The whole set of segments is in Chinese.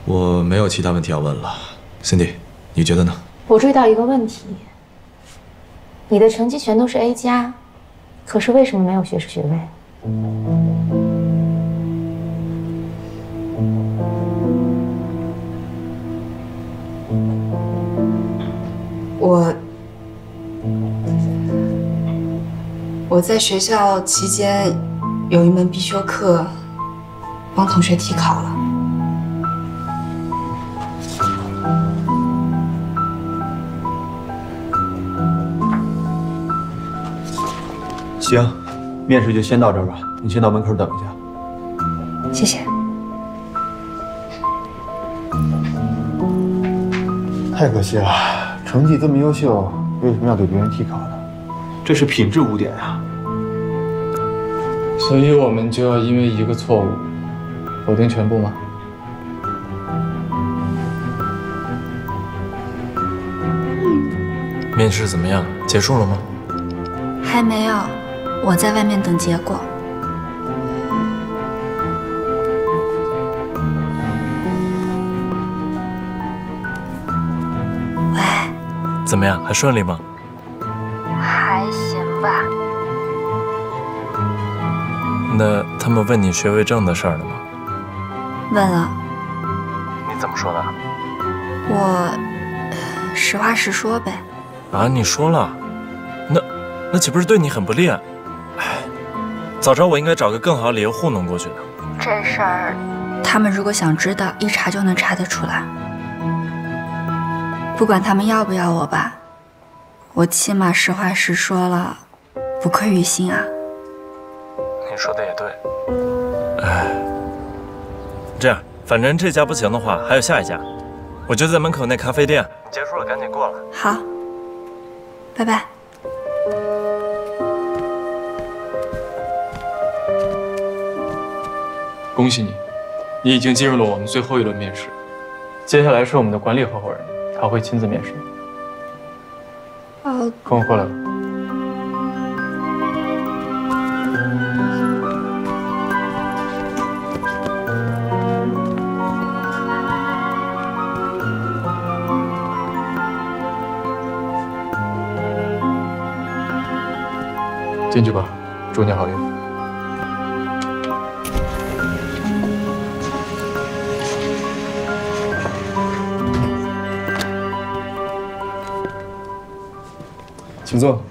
我没有其他问题要问了。Cindy， 你觉得呢？我注意到一个问题，你的成绩全都是 A 加，可是为什么没有学士学位？我在学校期间有一门必修课，帮同学替考了。行，面试就先到这儿吧，你先到门口等一下。谢谢。太可惜了，成绩这么优秀，为什么要给别人替考呢？这是品质污点啊！所以我们就要因为一个错误否定全部吗？面试怎么样？结束了吗？还没有，我在外面等结果。喂，怎么样？还顺利吗？还行吧。那他们问你学位证的事儿了吗？问了。你怎么说的？我实话实说呗。啊，你说了，那岂不是对你很不利？哎，早知道我应该找个更好的理由糊弄过去的。这事儿，他们如果想知道，一查就能查得出来。不管他们要不要我吧，我起码实话实说了，不愧于心啊。你说的也对。哎，这样，反正这家不行的话，还有下一家，我就在门口那咖啡店。你结束了，赶紧过来。好，拜拜。恭喜你，你已经进入了我们最后一轮面试。接下来是我们的管理合伙人，他会亲自面试。跟我过来吧。进去吧，祝你好运。请坐。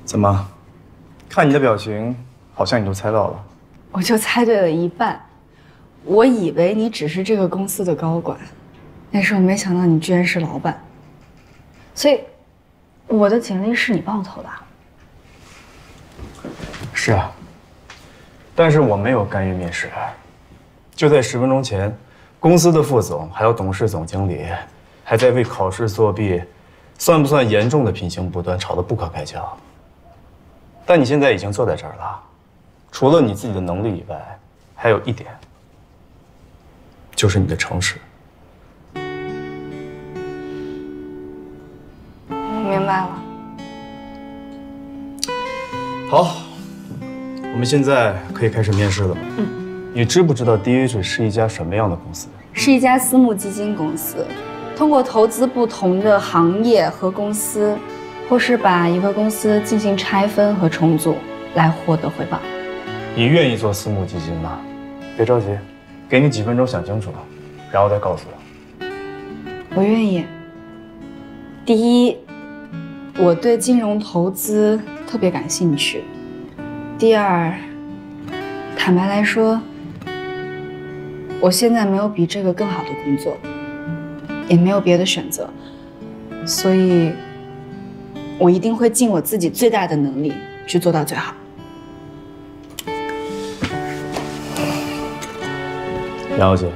怎么？看你的表情，好像你都猜到了。我就猜对了一半。我以为你只是这个公司的高管，但是我没想到你居然是老板。所以，我的简历是你帮我投的？是啊，但是我没有干预面试。就在10分钟前，公司的副总还有董事总经理还在为考试作弊算不算严重的品行不端吵得不可开交。但你现在已经坐在这儿了，除了你自己的能力以外，还有一点，就是你的诚实。明白了。好，我们现在可以开始面试了。你知不知道 DH 是一家什么样的公司？是一家私募基金公司，通过投资不同的行业和公司，或是把一个公司进行拆分和重组，来获得回报。你愿意做私募基金吗？别着急，给你几分钟想清楚，然后再告诉我。我愿意。第一，我对金融投资特别感兴趣。第二，坦白来说，我现在没有比这个更好的工作，也没有别的选择，所以我一定会尽我自己最大的能力去做到最好。杨小姐，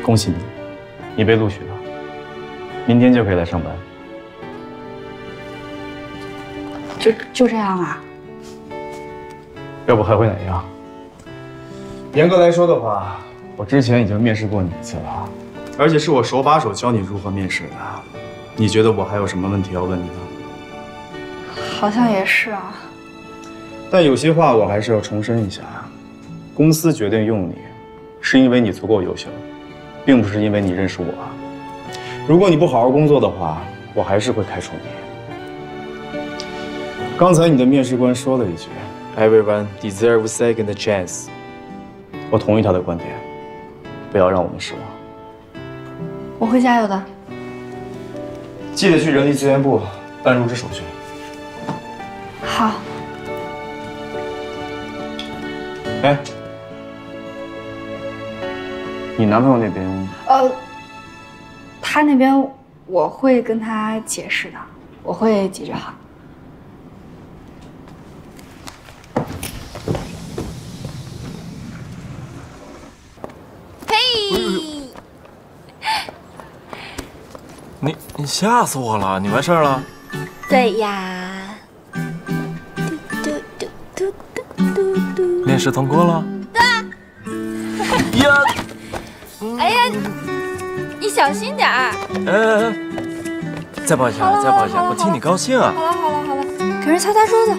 恭喜你，你被录取了，明天就可以来上班。就这样啊？要不还会哪样？严格来说的话，我之前已经面试过你一次了，而且是我手把手教你如何面试的。你觉得我还有什么问题要问你呢？好像也是啊。但有些话我还是要重申一下：公司决定用你，是因为你足够优秀，并不是因为你认识我。如果你不好好工作的话，我还是会开除你。刚才你的面试官说了一句 "Everyone deserves a second chance"， 我同意他的观点，不要让我们失望。我会加油的。记得去人力资源部办入职手续。好。哎，你男朋友那边？他那边我会跟他解释的，我会解决好。你吓死我了！你完事儿了？对呀。面试通过了？对。呀！哎呀，你小心点儿。再抱一下，再抱一下，我替你高兴啊！好了，给人擦擦桌子，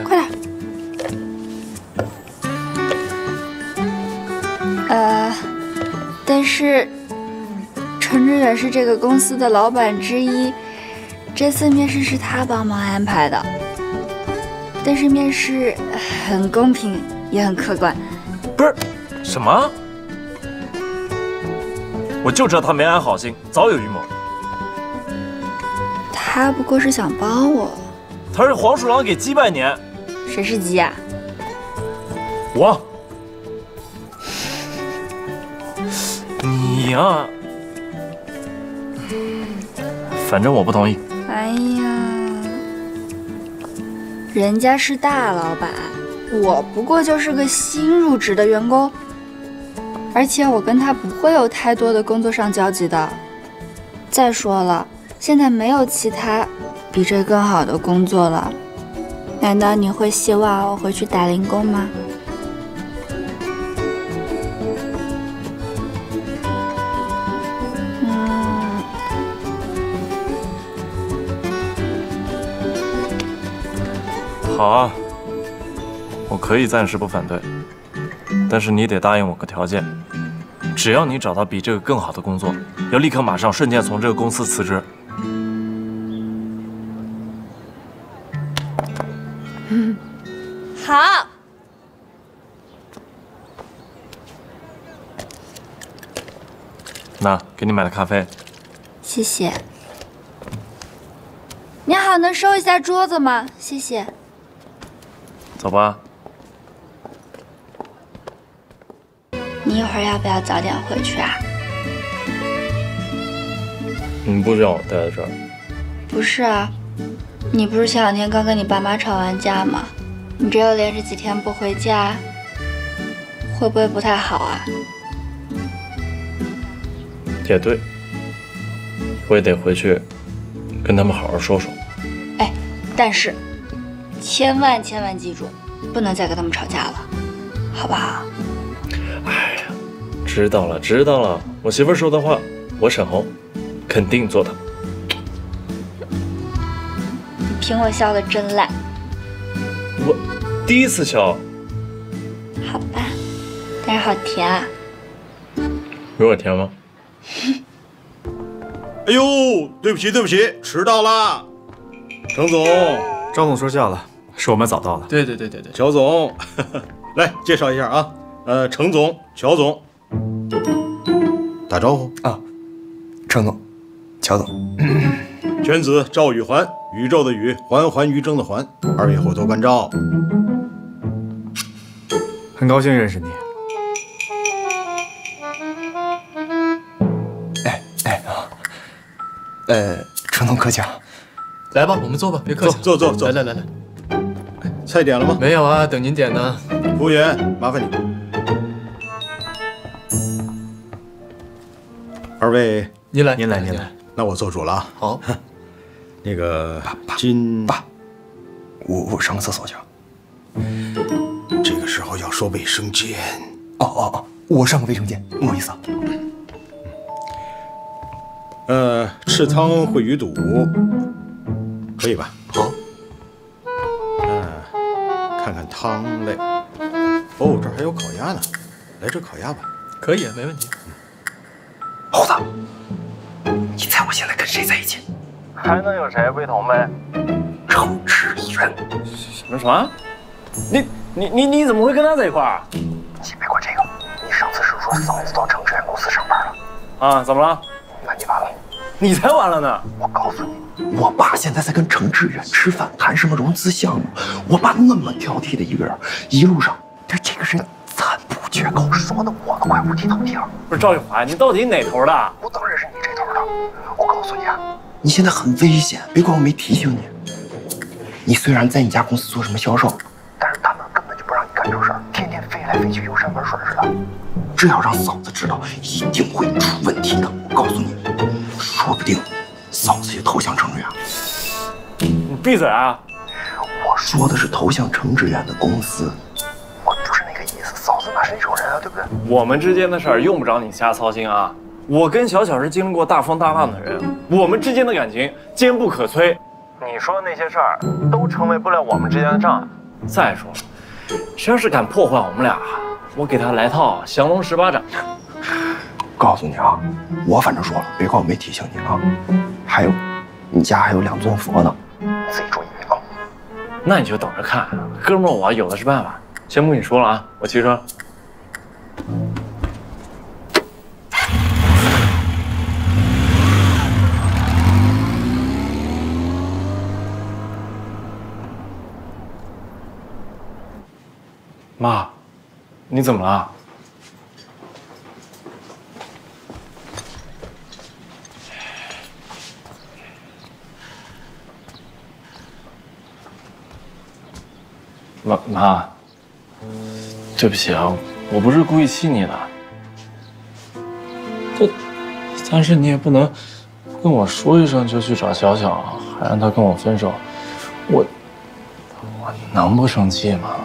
快点。但是陈志远是这个公司的老板之一，这次面试是他帮忙安排的，但是面试很公平，也很客观。不是，什么？我就知道他没安好心，早有预谋。他不过是想帮我。他是黄鼠狼给鸡拜年。谁是鸡啊？我。你呀，反正我不同意。哎呀，人家是大老板，我不过就是个新入职的员工，而且我跟他不会有太多的工作上交集的。再说了，现在没有其他比这更好的工作了，难道你会希望我回去打零工吗？好啊，我可以暂时不反对，但是你得答应我个条件，只要你找到比这个更好的工作，要立刻马上瞬间从这个公司辞职。好。那给你买了咖啡。谢谢。你好，能收一下桌子吗？谢谢。走吧。你一会儿要不要早点回去啊？你不想我待在这儿？不是啊，你不是前2天刚跟你爸妈吵完架吗？你这又连着几天不回家，会不会不太好啊？也对，我也得回去跟他们好好说说。哎，但是千万记住，不能再跟他们吵架了，好不好？哎呀，知道了，我媳妇说的话，我沈红肯定做到。你凭我笑得真烂。我第一次笑。好吧，但是好甜啊。有我甜吗？哎呦，对不起，迟到了。程总，张总说笑了，是我们早到了。对，乔总，来介绍一下啊，程总、乔总，打招呼啊。程总，乔总，犬子赵宇环，宇宙的宇，环环于征的环，二位后头关照。很高兴认识你。程总客气啊。来吧，我们坐吧，别客气。坐。来，菜点了吗？没有啊，等您点呢。服务员，麻烦你。二位，您来。那我做主了啊。好。那个爸，我上个厕所去。这个时候要说卫生间。哦，我上个卫生间，不好意思啊。赤汤烩鱼肚，可以吧？好。看看汤类。哦，这还有烤鸭呢，来只烤鸭吧。可以，没问题。猴子，你猜我现在跟谁在一起？还能有谁？魏彤呗。程志远。什么？你怎么会跟他在一块儿？先别管这个，你上次是说嫂子到程志远公司上班了啊？怎么了？那你完了。你才完了呢！我告诉你，我爸现在在跟程志远吃饭，谈什么融资项目。我爸那么挑剔的一个人，一路上对这个人赞不绝口，说的我都快五体投地了。不是赵玉华，你到底哪头的？我当然是你这头的。我告诉你啊，你现在很危险，别怪我没提醒你。你虽然在你家公司做什么销售，但是他们根本就不让你干这事儿，天天飞来飞去，游山玩水似的。这要让嫂子知道，一定会出问题的。我告诉你，说不定嫂子也投向程志远。你闭嘴啊！我说的是投向程志远的公司，我不是那个意思。嫂子那是一种人啊，对不对？我们之间的事儿用不着你瞎操心啊。我跟小小是经历过大风大浪的人，我们之间的感情坚不可摧。你说的那些事儿都成为不了我们之间的障碍。再说了，谁要是敢破坏我们俩，我给他来套降龙18掌。告诉你啊，我反正说了，别怪我没提醒你啊。还有，你家还有2尊佛呢，你自己注意啊。那你就等着看，哥们儿，我有的是办法。先不跟你说了啊，我骑车。妈，你怎么了？妈，对不起啊，我不是故意气你的。但是你也不能跟我说一声就去找小小，还让他跟我分手，我能不生气吗？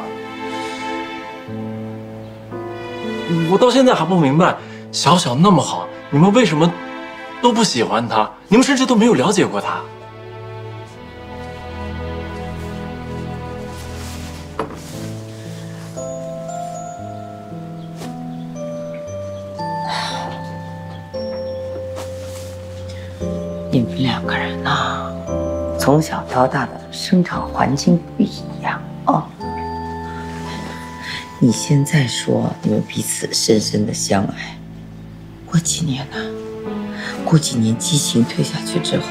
我到现在还不明白，小小那么好，你们为什么都不喜欢他？你们甚至都没有了解过他。你们2个人呐，从小到大的生长环境不一样哦。你现在说你们彼此深深的相爱，过几年呢？过几年激情退下去之后，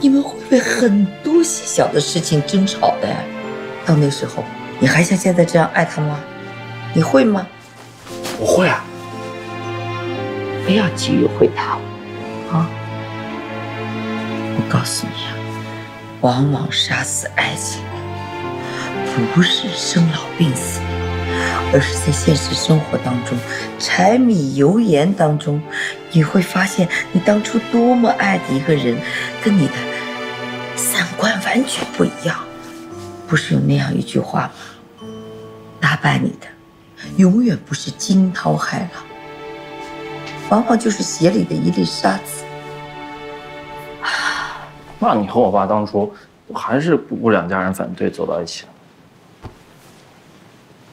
你们会为很多细小的事情争吵的呀。到那时候，你还像现在这样爱他吗？你会吗？我会啊。不要急于回答我，啊！我告诉你啊，往往杀死爱情的，不是生老病死，而是在现实生活当中，柴米油盐当中，你会发现你当初多么爱的一个人，跟你的三观完全不一样。不是有那样一句话吗？打败你的，永远不是惊涛骇浪，往往就是鞋里的一粒沙子。那你和我爸当初还是不顾2家人反对走到一起了。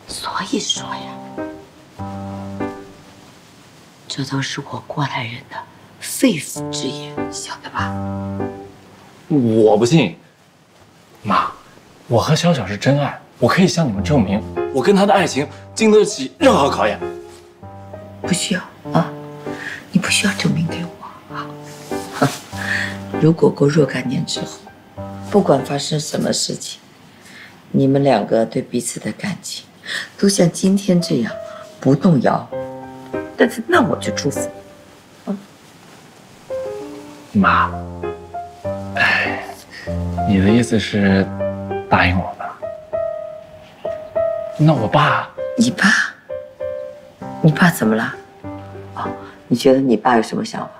所以说呀，这都是我过来人的肺腑之言，晓得吧？我不信，妈，我和小小是真爱，我可以向你们证明，我跟他的爱情经得起任何考验。不需要啊，你不需要证明给我啊。如果过若干年之后，不管发生什么事情，你们2个对彼此的感情都像今天这样不动摇，但是那我就祝福你。妈，哎，你的意思是答应我吧？那我爸，你爸怎么了？哦，你觉得你爸有什么想法？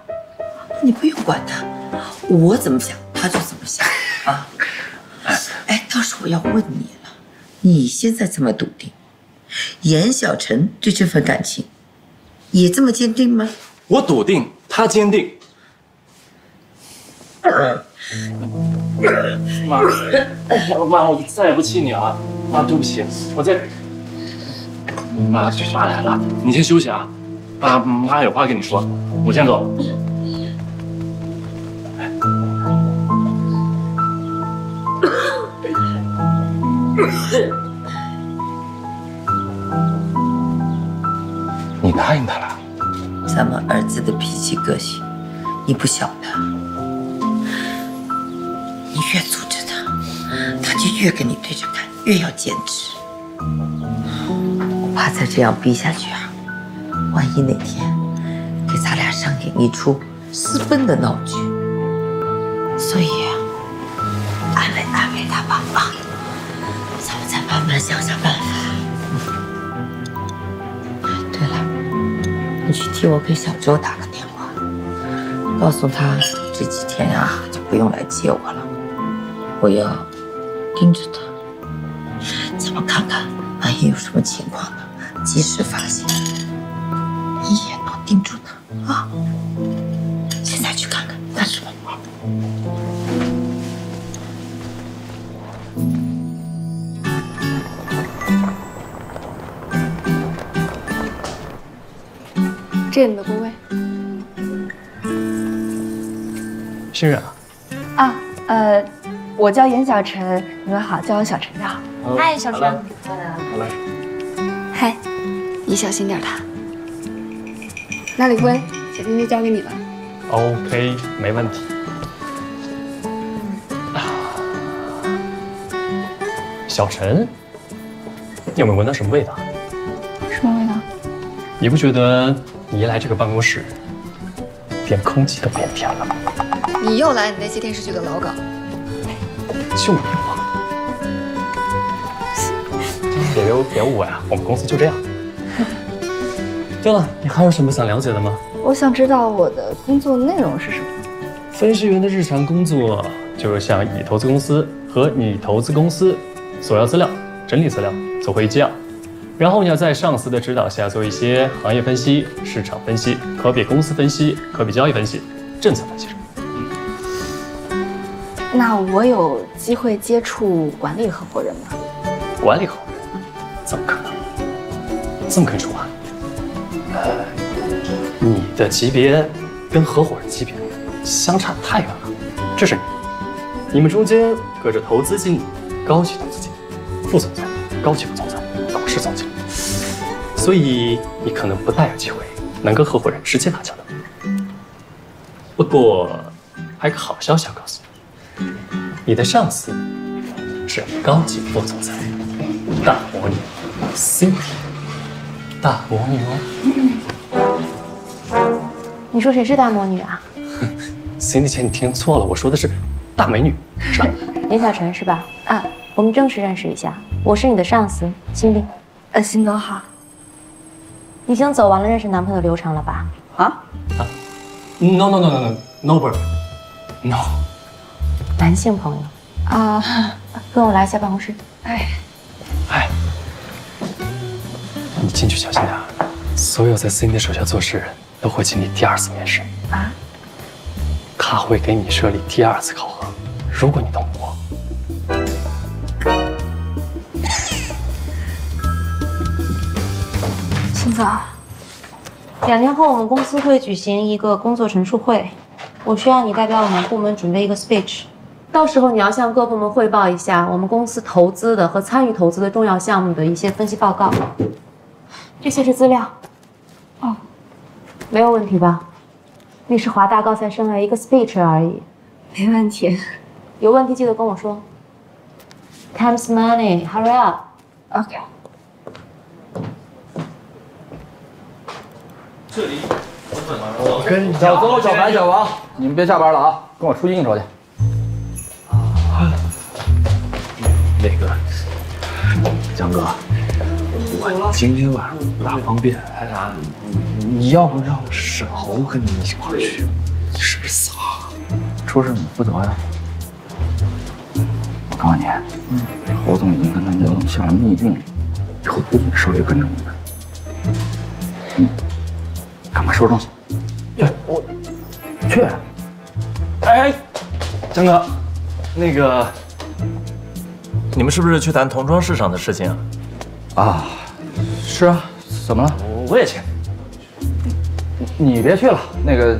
你不用管他，我怎么想他就怎么想啊。哎，倒是我要问你了，你现在这么笃定，严小晨对这份感情也这么坚定吗？我笃定，他坚定。妈，我再也不气你了。对不起，我在。妈来了，你先休息啊。妈有话跟你说，我先走。你答应他了？咱们儿子的脾气个性，你不晓得。你越阻止他，他就越跟你对着干，越要坚持。我怕再这样逼下去啊，万一哪天给咱俩上演一出私奔的闹剧，所以安慰安慰他吧啊，咱们再慢慢想想办法。对了，你去替我给小周打个电话，告诉他这几天啊就不用来接我了，我要盯着他，咱们看看万一有什么情况呢，及时发现，一眼能盯住他啊！现在去看看，干什么？这是你的工位。新人啊？我叫严小晨，你们好，叫我小陈就好。嗨，小陈。好嘞。嗨，你小心点他。那李辉，小天就交给你了。OK， 没问题。小陈，你有没有闻到什么味道？什么味道？你不觉得你一来这个办公室，连空气都变甜了吗？你又来你那些电视剧的老梗。就你吗？别误会啊，我们公司就这样。对了，你还有什么想了解的吗？我想知道我的工作内容是什么。分析员的日常工作就是向乙投资公司和拟投资公司索要资料、整理资料、做会议纪要，然后你要在上司的指导下做一些行业分析、市场分析、可比公司分析、可比交易分析、政策分析什么的。那我有机会接触管理合伙人吗？管理合伙人？怎么可能？这么跟你说话？你的级别跟合伙人级别相差太远了。这是你们中间隔着投资经理、高级投资经理、副总裁、高级副总裁、董事总经理，所以你可能不大有机会能跟合伙人直接打交道。不过还有个好消息要告诉你，你的上司是高级副总裁，大魔女 Cindy， 大魔女哦。你说谁是大魔女啊？Cindy 姐，你听错了，我说的是大美女，是吧？严小晨是吧？我们正式认识一下，我是你的上司Cindy。辛总好。你已经走完了认识男朋友的流程了吧？No， 不是 ，No。男性朋友跟我来一下办公室。哎，你进去小心点，所有在 Cindy 手下做事人都会请你第二次面试他会给你设立第二次考核，如果你能过。辛总，2天后我们公司会举行一个工作陈述会，我需要你代表我们部门准备一个 speech， 到时候你要向各部门汇报一下我们公司投资的和参与投资的重要项目的一些分析报告。这些是资料。没有问题吧？你是华大高材生，一个 speech 而已。没问题。有问题记得跟我说。Time's money, hurry up. OK。这里，我跟小邹、小白、小王，你们别下班了啊，跟我出去应酬去。那个，江哥，我今天晚上不大方便，你要不让沈侯跟你一块去？你是不是傻？出事你负责呀。我告诉你，侯总已经跟他娘下了密令，以后不准手里跟着我们。赶快收拾东西。我去。哎，江哥，那个你们是不是去谈童装市场的事情啊？啊，是啊，怎么了？我也去。你别去了，那个，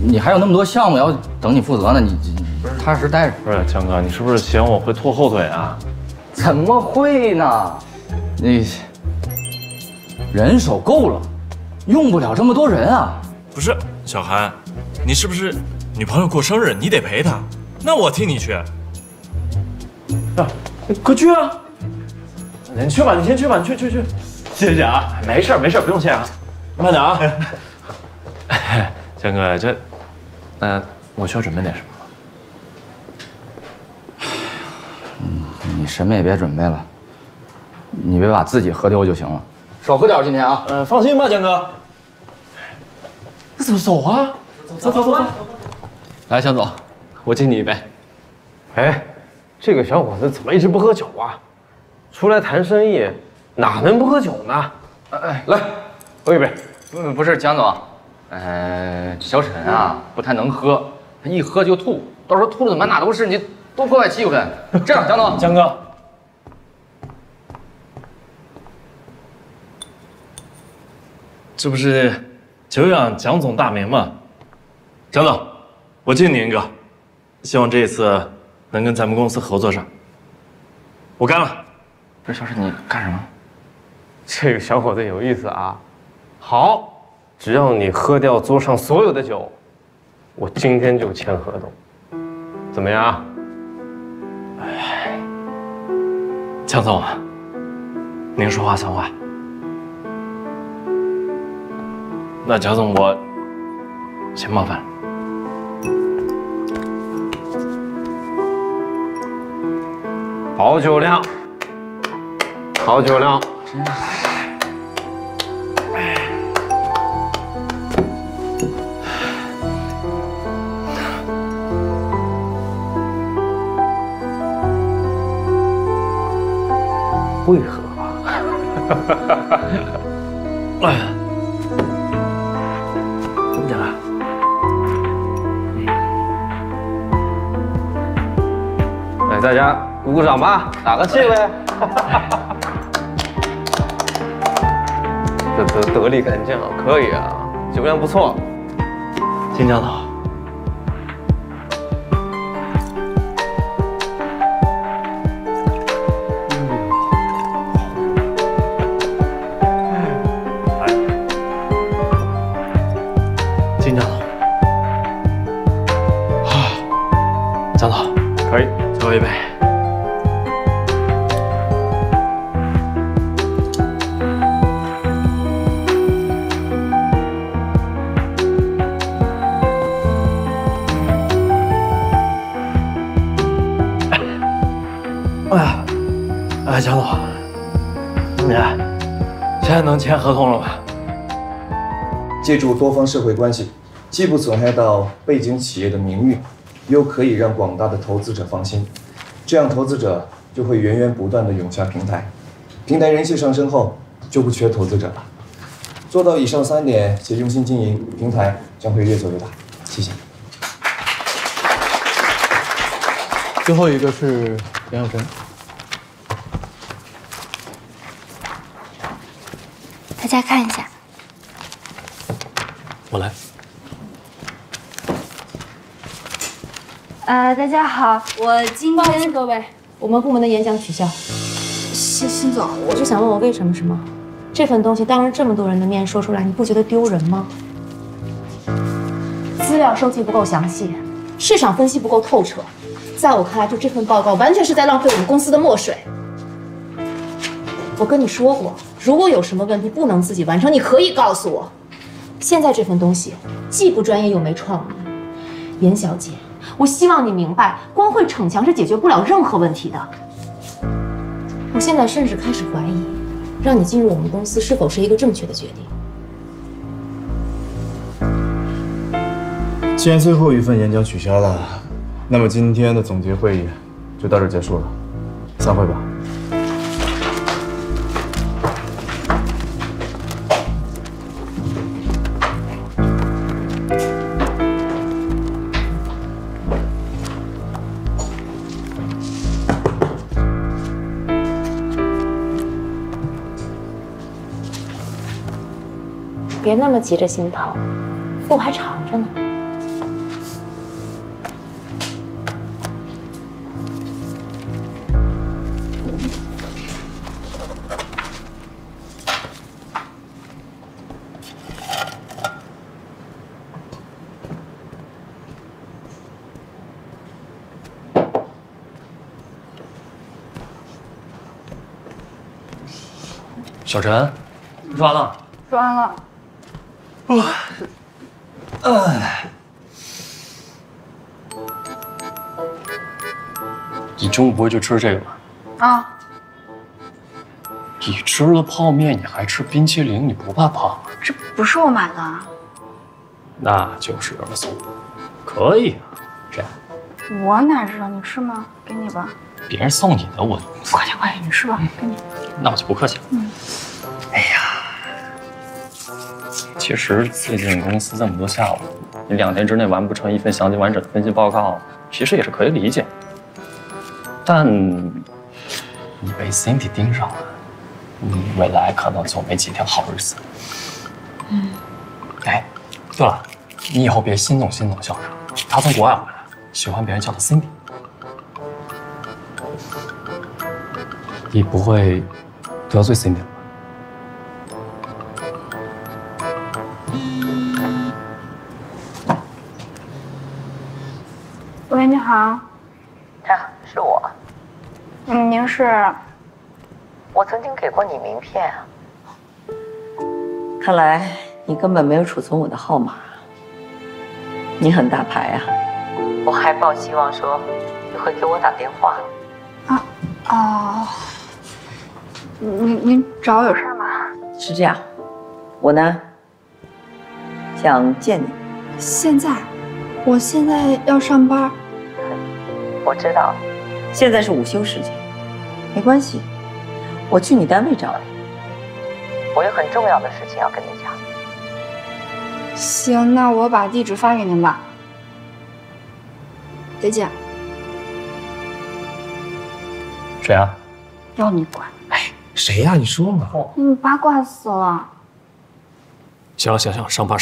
你还有那么多项目要等你负责呢，你踏实待着。不是强哥，你是不是嫌我会拖后腿啊？怎么会呢？你人手够了，用不了这么多人啊。不是，小韩，你是不是女朋友过生日，你得陪她？那我替你去。啊，快去啊！你去吧，你先去吧，你去。谢谢啊，没事，不用谢啊，慢点啊。强哥，我需要准备点什么？你什么也别准备了，你别把自己喝丢就行了。少喝点今天啊。放心吧，强哥。走啊！走。来，强总，我敬你一杯。哎，这个小伙子怎么一直不喝酒啊？出来谈生意，哪能不喝酒呢？来，喝一杯。不是蒋总，小沈啊不太能喝，他一喝就吐，到时候吐的满哪都是，你多破坏气氛。这样，蒋总，强哥，这不是久仰蒋总大名吗？蒋总，我敬您一个，希望这一次能跟咱们公司合作上。我干了。不是小沈，你干什么？这个小伙子有意思啊。好，只要你喝掉桌上所有的酒，我今天就签合同，怎么样？蒋总，您说话算话。那蒋总，我先冒犯了。好酒量，好酒量。为何啊？哎呀，怎么讲啊？来，大家鼓鼓掌吧，打个气呗。这得力干将，可以啊，酒量不错。金江导。蒋总，可以，最后一杯。蒋总，你现在能签合同了吧？借助多方社会关系，既不损害到背景企业的名誉，又可以让广大的投资者放心，这样投资者就会源源不断地涌向平台，平台人气上升后就不缺投资者了。做到以上3点且用心经营，平台将会越做越大。谢谢。最后一个是杨晓晨。大家看一下。我来。大家好，我今天各位，我们部门的演讲取消。辛总，我是想问我为什么是吗？这份东西当着这么多人的面说出来，你不觉得丢人吗？资料收集不够详细，市场分析不够透彻，在我看来，就这份报告完全是在浪费我们公司的墨水。我跟你说过，如果有什么问题不能自己完成，你可以告诉我。现在这份东西既不专业又没创意，严小姐，我希望你明白，光会逞强是解决不了任何问题的。我现在甚至开始怀疑，让你进入我们公司是否是一个正确的决定。既然最后一份演讲取消了，那么今天的总结会议就到这儿结束了，散会吧。别那么急着心疼，路还长着呢。小陈，说完了。说完了。你中午不会就吃这个吧？啊，你吃了泡面，你还吃冰淇淋，你不怕胖吗？这不是我买的。那就是有人送的，可以啊。这样，我哪知道？你吃吗？给你吧。别人送你的我。快点快点，你吃吧，给你。那我就不客气了。哎呀，其实最近公司这么多项目，你2天之内完不成一份详细完整的分析报告，其实也是可以理解。但你被 Cindy 盯上了，你未来可能就没几天好日子。哎，对了，你以后别心动校长，他从国外回来，喜欢别人叫他 Cindy。你不会得罪 Cindy 吧？喂，你好。啊，是我。您是？我曾经给过你名片啊。看来你根本没有储存我的号码。你很大牌啊！我还抱希望说你会给我打电话。哦。您找我有事吗？是这样，我呢想见你。现在？我现在要上班。我知道，现在是午休时间，没关系，我去你单位找你。我有很重要的事情要跟你讲。行，那我把地址发给您吧。再见。谁啊？要你管。谁呀？你说嘛。八卦死了。行，上班。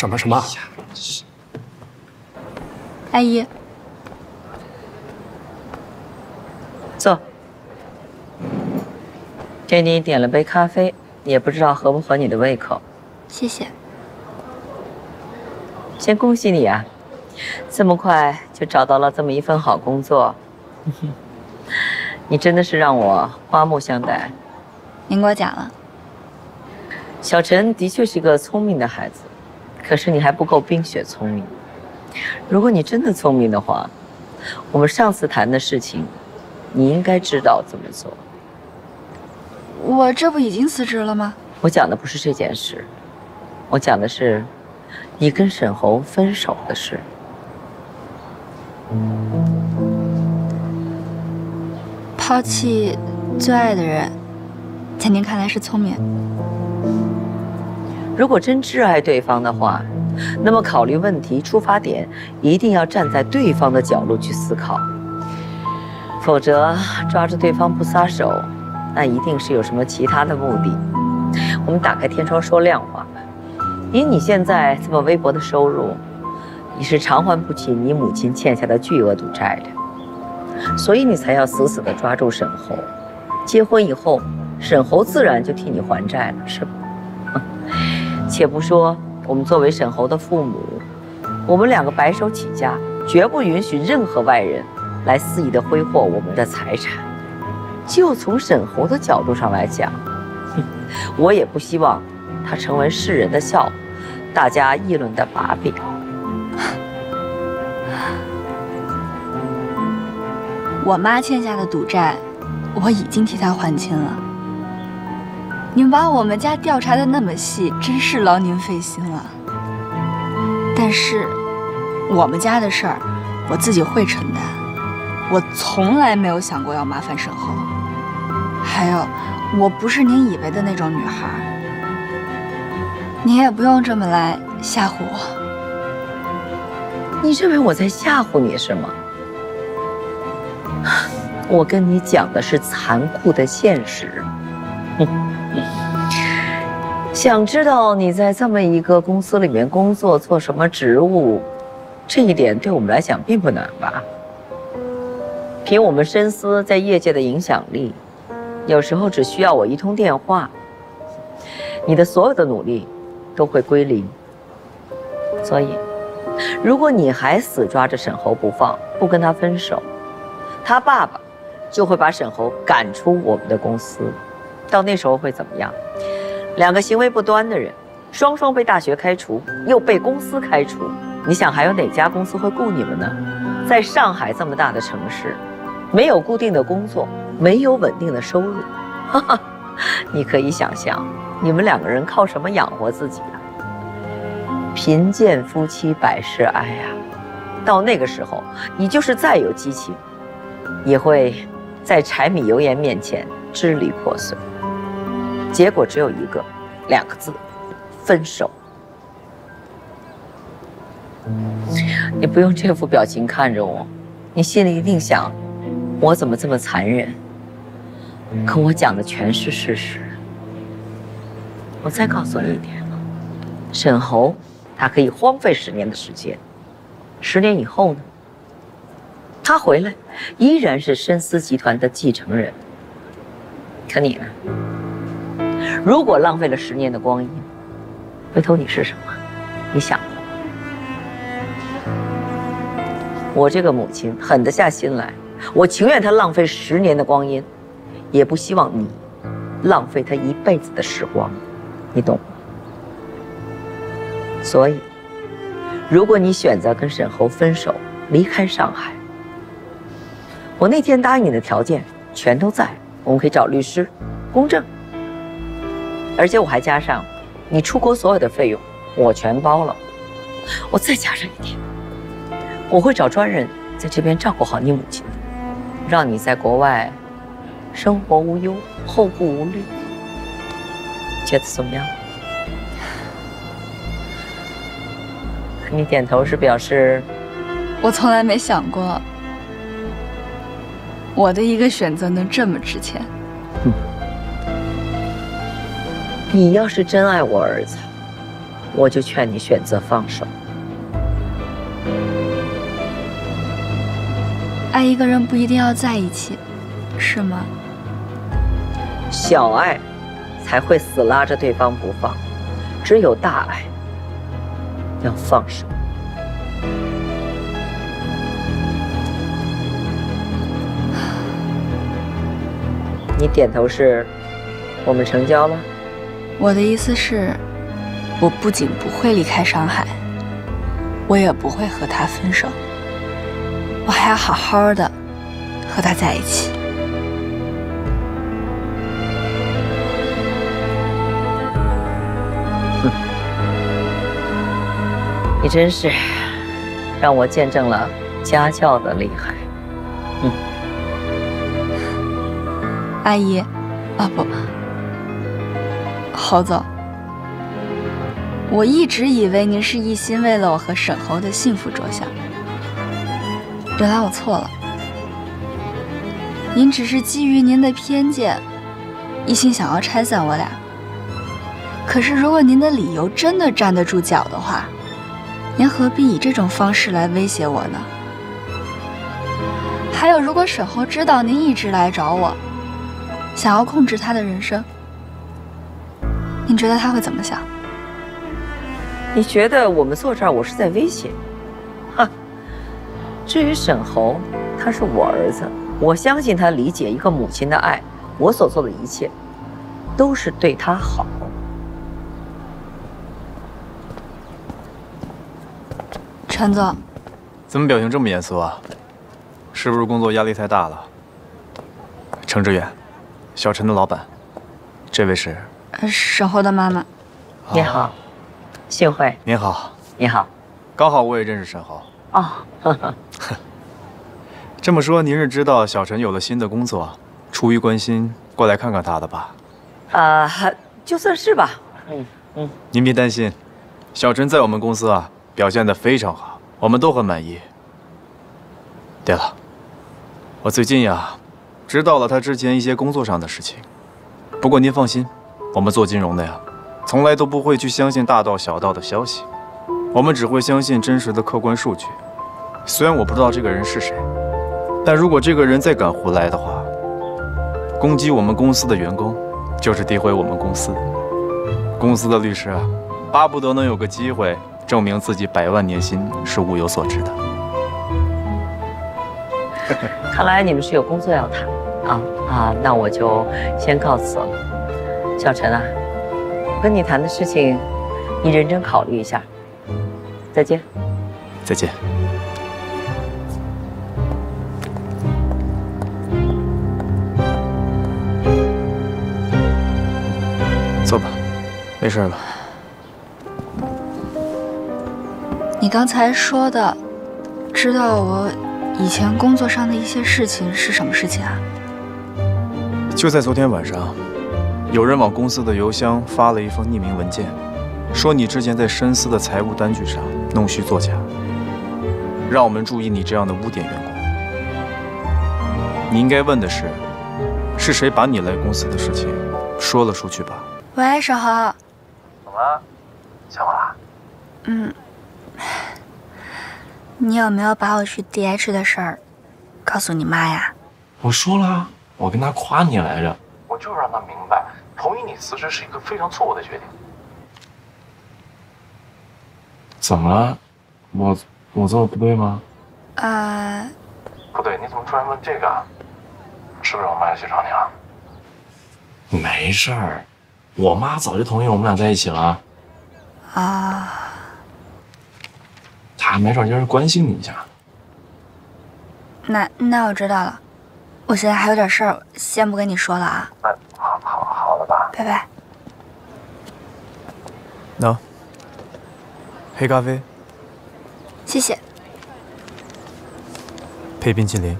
阿姨，坐。给你点了杯咖啡，也不知道合不合你的胃口。谢谢。先恭喜你啊，这么快就找到了这么一份好工作。你真的是让我刮目相待。您过奖了。小陈的确是个聪明的孩子，可是你还不够冰雪聪明。如果你真的聪明的话，我们上次谈的事情，你应该知道怎么做。我这不已经辞职了吗？我讲的不是这件事，我讲的是你跟沈侯分手的事。抛弃最爱的人，在您看来是聪明。如果真挚爱对方的话，那么考虑问题出发点一定要站在对方的角度去思考，否则抓住对方不撒手，那一定是有什么其他的目的。我们打开天窗说亮话吧，以你现在这么微薄的收入，你是偿还不起你母亲欠下的巨额赌债的，所以你才要死死地抓住沈侯。结婚以后，沈侯自然就替你还债了，是吧？且不说我们作为沈侯的父母，我们2个白手起家，绝不允许任何外人来肆意地挥霍我们的财产。就从沈侯的角度上来讲，我也不希望他成为世人的笑话，大家议论的把柄。我妈欠下的赌债，我已经替她还清了。你们把我们家调查的那么细，真是劳您费心了。但是，我们家的事儿，我自己会承担。我从来没有想过要麻烦沈侯。还有，我不是您以为的那种女孩。你也不用这么来吓唬我。你认为我在吓唬你是吗？我跟你讲的是残酷的现实。想知道你在这么一个公司里面工作，做什么职务，这一点对我们来讲并不难吧？凭我们深思在业界的影响力，有时候只需要我一通电话，你的所有的努力都会归零。所以，如果你还死抓着沈侯不放，不跟他分手，他爸爸就会把沈侯赶出我们的公司。到那时候会怎么样？两个行为不端的人，双双被大学开除，又被公司开除，你想还有哪家公司会雇你们呢？在上海这么大的城市，没有固定的工作，没有稳定的收入，哈哈，你可以想象，你们两个人靠什么养活自己啊？贫贱夫妻百事哀啊！到那个时候，你就是再有激情，也会在柴米油盐面前支离破碎。结果只有一个，2个字：分手。你不用这副表情看着我，你心里一定想，我怎么这么残忍？可我讲的全是事实。我再告诉你一点，沈侯他可以荒废10年的时间，10年以后呢，他回来依然是深思集团的继承人。可你呢？如果浪费了10年的光阴，回头你是什么？你想过？我这个母亲狠得下心来，我情愿她浪费10年的光阴，也不希望你浪费她一辈子的时光，你懂吗？所以，如果你选择跟沈侯分手，离开上海，我那天答应你的条件全都在，我们可以找律师，公证。而且我还加上，你出国所有的费用我全包了。我再加上一点，我会找专人在这边照顾好你母亲的，让你在国外生活无忧，后顾无虑。觉得怎么样？你点头是表示，我从来没想过，我的一个选择能这么值钱。你要是真爱我儿子，我就劝你选择放手。爱一个人不一定要在一起，是吗？小爱才会死拉着对方不放，只有大爱要放手。你点头是，我们成交了。我的意思是，我不仅不会离开上海，我也不会和他分手，我还要好好的和他在一起。你真是让我见证了家教的厉害。阿姨，啊不，侯总，我一直以为您是一心为了我和沈侯的幸福着想，原来我错了。您只是基于您的偏见，一心想要拆散我俩。可是如果您的理由真的站得住脚的话，您何必以这种方式来威胁我呢？还有，如果沈侯知道您一直来找我，想要控制他的人生，您觉得他会怎么想？你觉得我们坐这儿，我是在威胁你？哈！至于沈侯，他是我儿子，我相信他理解一个母亲的爱。我所做的一切，都是对他好。陈总，怎么表情这么严肃啊？是不是工作压力太大了？程志远，小陈的老板，这位是沈侯的妈妈。你好，幸会。您好。你好。刚好我也认识沈侯。哦，呵呵。这么说，您是知道小陈有了新的工作，出于关心过来看看他的吧？就算是吧。您别担心，小陈在我们公司啊表现得非常好，我们都很满意。对了，我最近呀知道了他之前一些工作上的事情，不过您放心，我们做金融的呀，从来都不会去相信大道小道的消息，我们只会相信真实的客观数据。虽然我不知道这个人是谁，但如果这个人再敢胡来的话，攻击我们公司的员工，就是诋毁我们公司。公司的律师啊，巴不得能有个机会证明自己100万年薪是物有所值的。看来你们是有工作要谈那我就先告辞了。小陈啊，我跟你谈的事情，你认真考虑一下。再见。再见。坐吧，没事吧？你刚才说的，知道我以前工作上的一些事情是什么事情啊？就在昨天晚上，有人往公司的邮箱发了一封匿名文件，说你之前在深思的财务单据上弄虚作假，让我们注意你这样的污点员工。你应该问的是谁把你来公司的事情说了出去吧？喂，小豪。怎么了？想我啦？你有没有把我去 DH 的事儿告诉你妈呀？我说了，我跟她夸你来着，我就让她明白，同意你辞职是一个非常错误的决定。怎么了？我做的不对吗？不对，你怎么突然问这个？是不是我妈要去找你了？没事儿，我妈早就同意我们俩在一起了。她没准就是关心你一下。那我知道了，我现在还有点事儿，先不跟你说了啊。好了吧。拜拜。喏，黑咖啡。谢谢。配冰淇淋。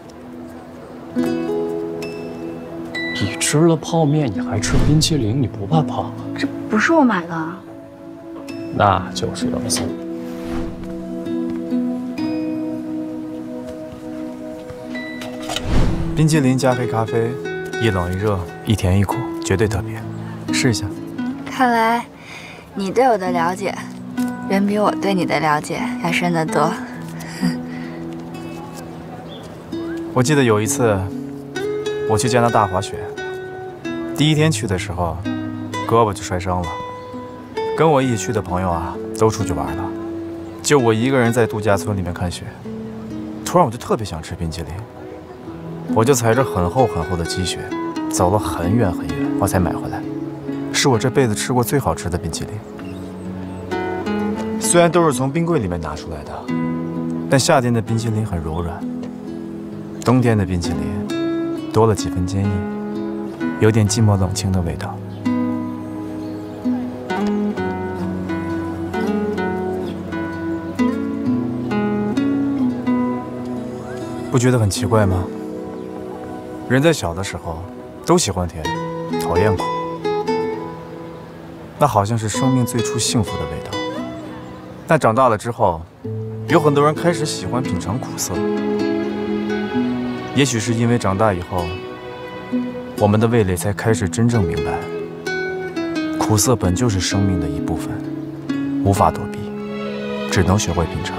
你吃了泡面，你还吃冰淇淋，你不怕胖啊？这不是我买的。那就是要送。冰淇淋加黑咖啡，一冷一热，一甜一苦，绝对特别。试一下。看来你对我的了解，远比我对你的了解要深得多。我记得有一次，我去加拿大滑雪，第一天去的时候，胳膊就摔伤了。跟我一起去的朋友啊，都出去玩了，就我一个人在度假村里面看雪。突然我就特别想吃冰淇淋，我就踩着很厚很厚的积雪，走了很远很远，我才买回来。是我这辈子吃过最好吃的冰淇淋。虽然都是从冰柜里面拿出来的，但夏天的冰淇淋很柔软，冬天的冰淇淋多了几分坚硬，有点寂寞冷清的味道。不觉得很奇怪吗？人在小的时候都喜欢甜，讨厌苦，那好像是生命最初幸福的味道。但长大了之后，有很多人开始喜欢品尝苦涩。也许是因为长大以后，我们的味蕾才开始真正明白，苦涩本就是生命的一部分，无法躲避，只能学会品尝。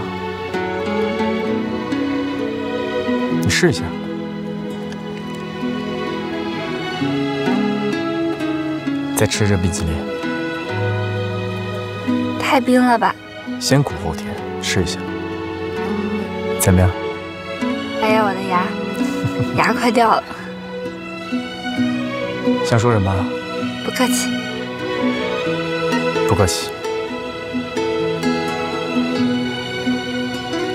你试一下。再吃着冰淇淋。太冰了吧？先苦后甜，试一下。怎么样？哎呀，我的牙，牙快掉了。想说什么？不客气。不客气。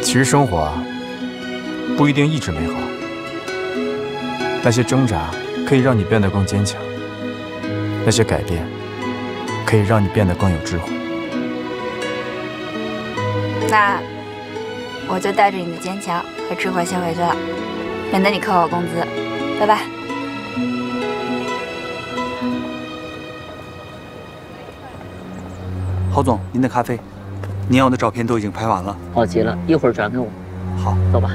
其实生活啊，不一定一直美好。那些挣扎可以让你变得更坚强，那些改变可以让你变得更有智慧。那我就带着你的坚强和智慧先回去了，免得你扣我工资。拜拜。郝总，您的咖啡，您要的照片都已经拍完了。好极了，一会儿转给我。好，走吧。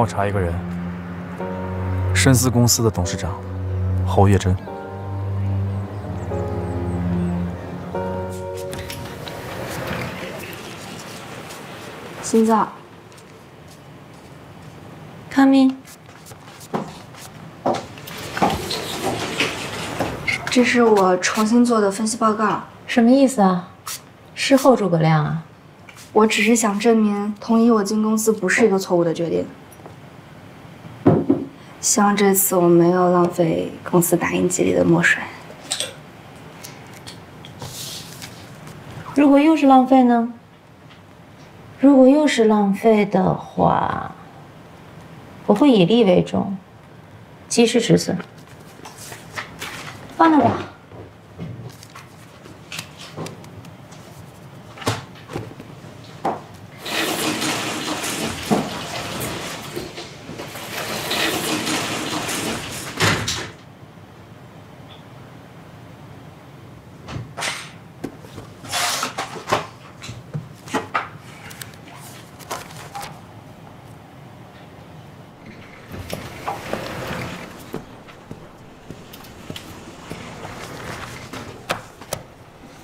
帮我查一个人，深思公司的董事长侯月珍。心脏 ，Come in。这是我重新做的分析报告。什么意思啊？事后诸葛亮啊？我只是想证明同意我进公司不是一个错误的决定。希望这次我没有浪费公司打印机里的墨水。如果又是浪费呢？如果又是浪费的话，我会以利为重，及时止损。放那吧。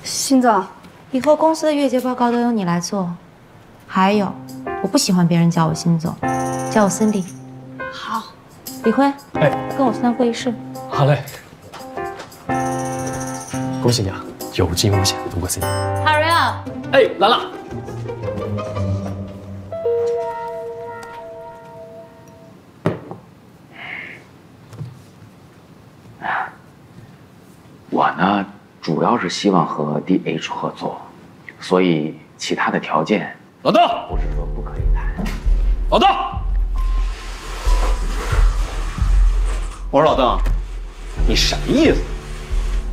心脏，以后公司的月结报告都由你来做。还有，我不喜欢别人叫我辛总，叫我Cindy。好。李辉，哎，跟我去趟会议室。好嘞。恭喜你啊，有惊无险度过 C。Hurry up！ 哎，来了。我呢，主要是希望和 DH 合作，所以其他的条件，老邓，不是说不可以谈。老邓，我说老邓，你什么意思？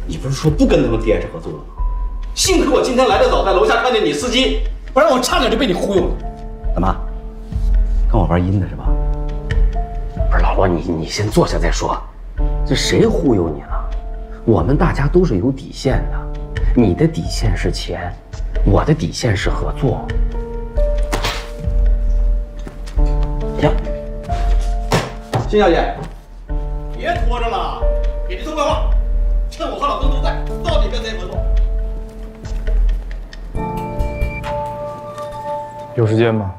你不是说不跟他们 DH 合作了吗？幸亏我今天来得早，在楼下看见你司机，不然我差点就被你忽悠了。怎么，跟我玩阴的是吧？不是老罗，你先坐下再说。这谁忽悠你了？我们大家都是有底线的，你的底线是钱，我的底线是合作。行，辛小姐，别拖着了，给这通电话，趁我和老邓都在，到底跟谁合作？有时间吗？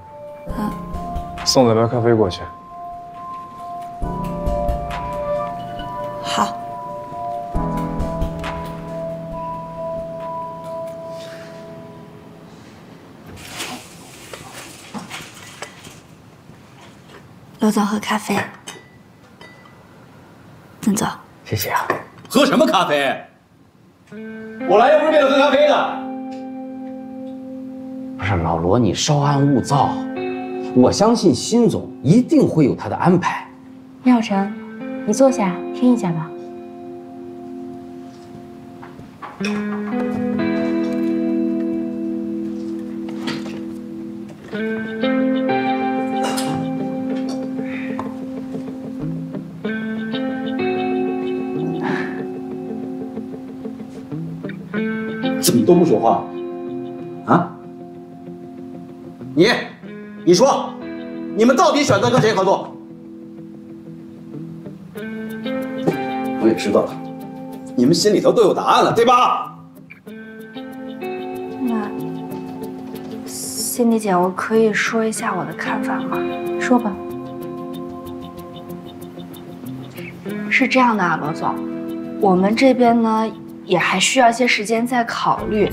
啊，送2杯咖啡过去。好。刘总喝咖啡，郑总，谢谢啊。喝什么咖啡？我来又不是为了喝咖啡的。不是老罗，你稍安勿躁，我相信辛总一定会有他的安排。廖晨，你坐下听一下吧。怎么都不说话？啊？你说，你们到底选择跟谁合作？我也知道了，你们心里头都有答案了，对吧？那Cindy姐，我可以说一下我的看法吗？说吧。是这样的啊，罗总，我们这边呢也还需要一些时间再考虑，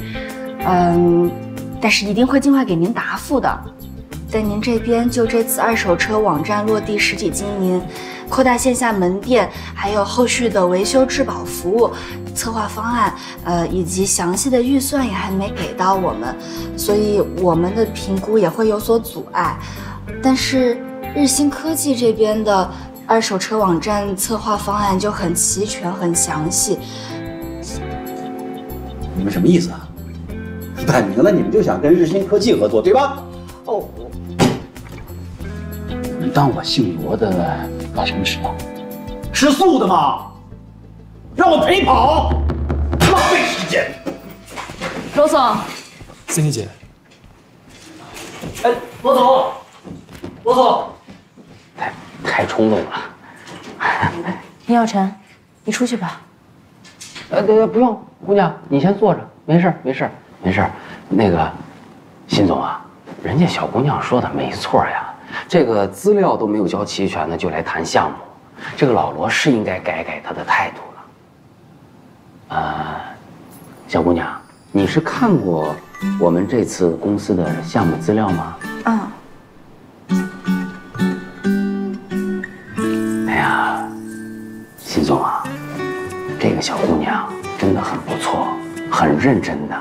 但是一定会尽快给您答复的。在您这边就这次二手车网站落地实体经营，扩大线下门店，还有后续的维修质保服务策划方案，以及详细的预算也还没给到我们，所以我们的评估也会有所阻碍。但是日新科技这边的二手车网站策划方案就很齐全、很详细。你们什么意思啊？摆明了你们就想跟日新科技合作，对吧？哦，你当我姓罗的干什么吃啊？吃素的嘛，让我陪跑，浪费时间。罗总Cindy姐，哎，罗总，罗总，太太冲动了。宁小晨，你出去吧。对，不用，姑娘，你先坐着，没事没事没事。那个，辛总啊，人家小姑娘说的没错呀，这个资料都没有交齐全呢，就来谈项目，这个老罗是应该改改他的态度了。小姑娘，你是看过我们这次公司的项目资料吗？啊。哎呀，辛总啊，这个小姑娘真的很不错，很认真的。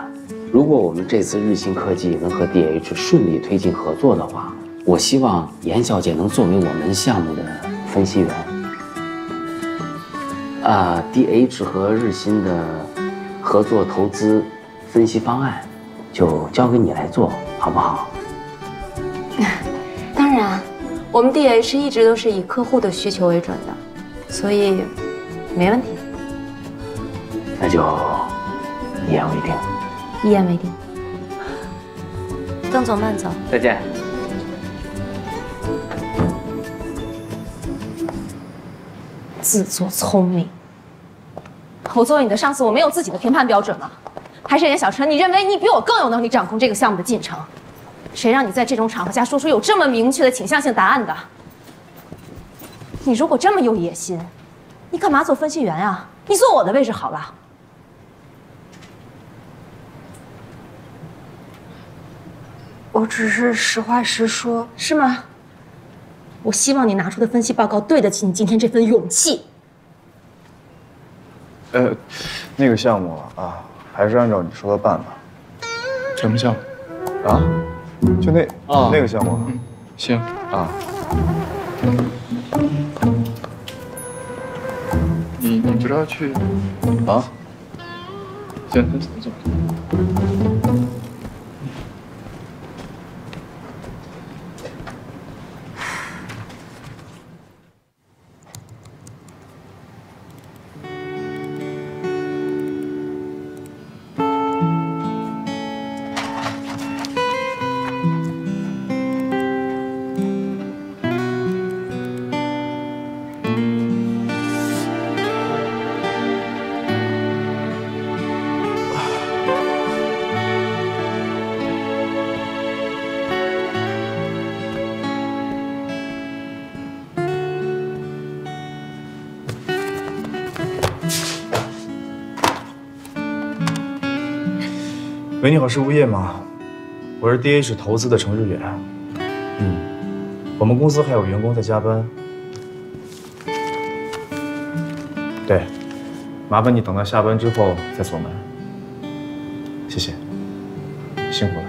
如果我们这次日新科技能和 DH 顺利推进合作的话，我希望严小姐能作为我们项目的分析员。DH 和日新的合作投资分析方案，就交给你来做，好不好？当然，我们 DH 一直都是以客户的需求为准的，所以没问题。那就一言为定。一言为定。邓总，慢走。再见。自作聪明。我作为你的上司，我没有自己的评判标准吗？还是严小晨，你认为你比我更有能力掌控这个项目的进程？谁让你在这种场合下说出有这么明确的倾向性答案的？你如果这么有野心，你干嘛做分析员啊？你坐我的位置好了。我只是实话实说，是吗？我希望你拿出的分析报告对得起你今天这份勇气。那个项目啊，还是按照你说的办吧。什么项目？啊？就那个项目。行啊。你不是要去？啊？行，走。喂，你好，是物业吗？我是 DH 投资的程志远。我们公司还有员工在加班。对，麻烦你等到下班之后再锁门。谢谢，辛苦了。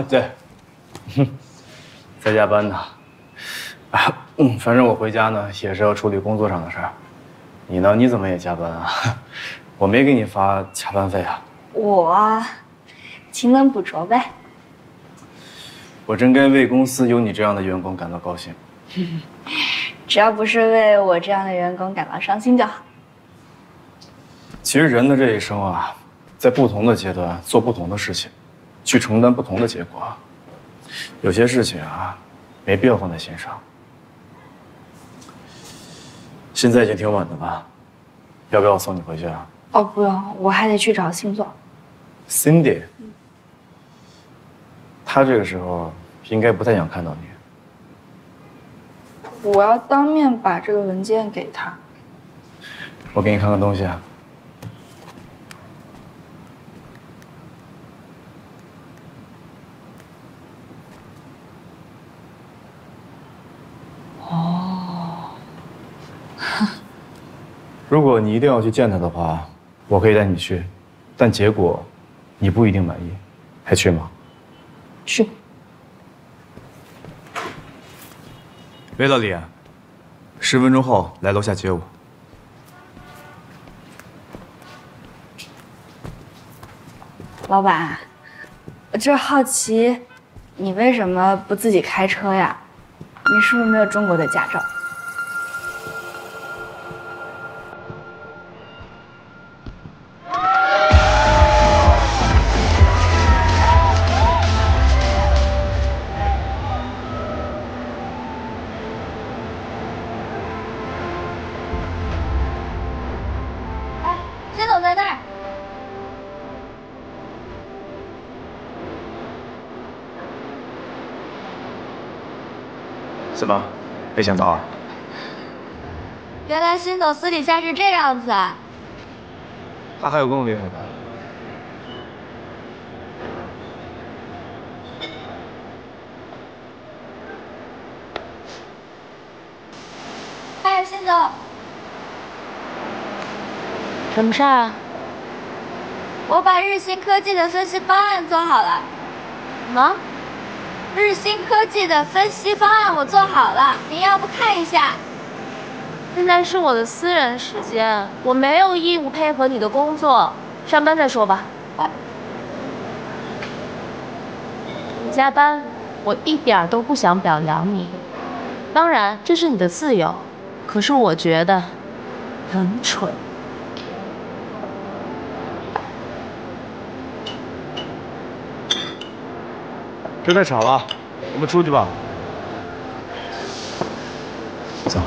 对，在加班呢。反正我回家呢也是要处理工作上的事儿。你呢？你怎么也加班啊？我没给你发加班费啊。我勤能补拙呗。我真该为公司有你这样的员工感到高兴。只要不是为我这样的员工感到伤心就好。其实人的这一生啊，在不同的阶段做不同的事情，去承担不同的结果。有些事情啊，没必要放在心上。现在已经挺晚的了，要不要我送你回去啊？哦，不用，我还得去找星座。Cindy， 他这个时候应该不太想看到你。我要当面把这个文件给他。我给你看看东西啊。哦。如果你一定要去见他的话，我可以带你去，但结果你不一定满意，还去吗？去。喂，老李，10分钟后来楼下接我。老板，我就是好奇，你为什么不自己开车呀？你是不是没有中国的驾照？先走在那儿。怎么，没想到啊？原来新总私底下是这样子啊！他还有更厉害的。哎，新总，什么事儿啊？我把日新科技的分析方案做好了。什么？日新科技的分析方案我做好了，您要不看一下？现在是我的私人时间，我没有义务配合你的工作，上班再说吧。你加班，我一点都不想表扬你。当然，这是你的自由，可是我觉得很蠢。别太吵了，我们出去吧。走。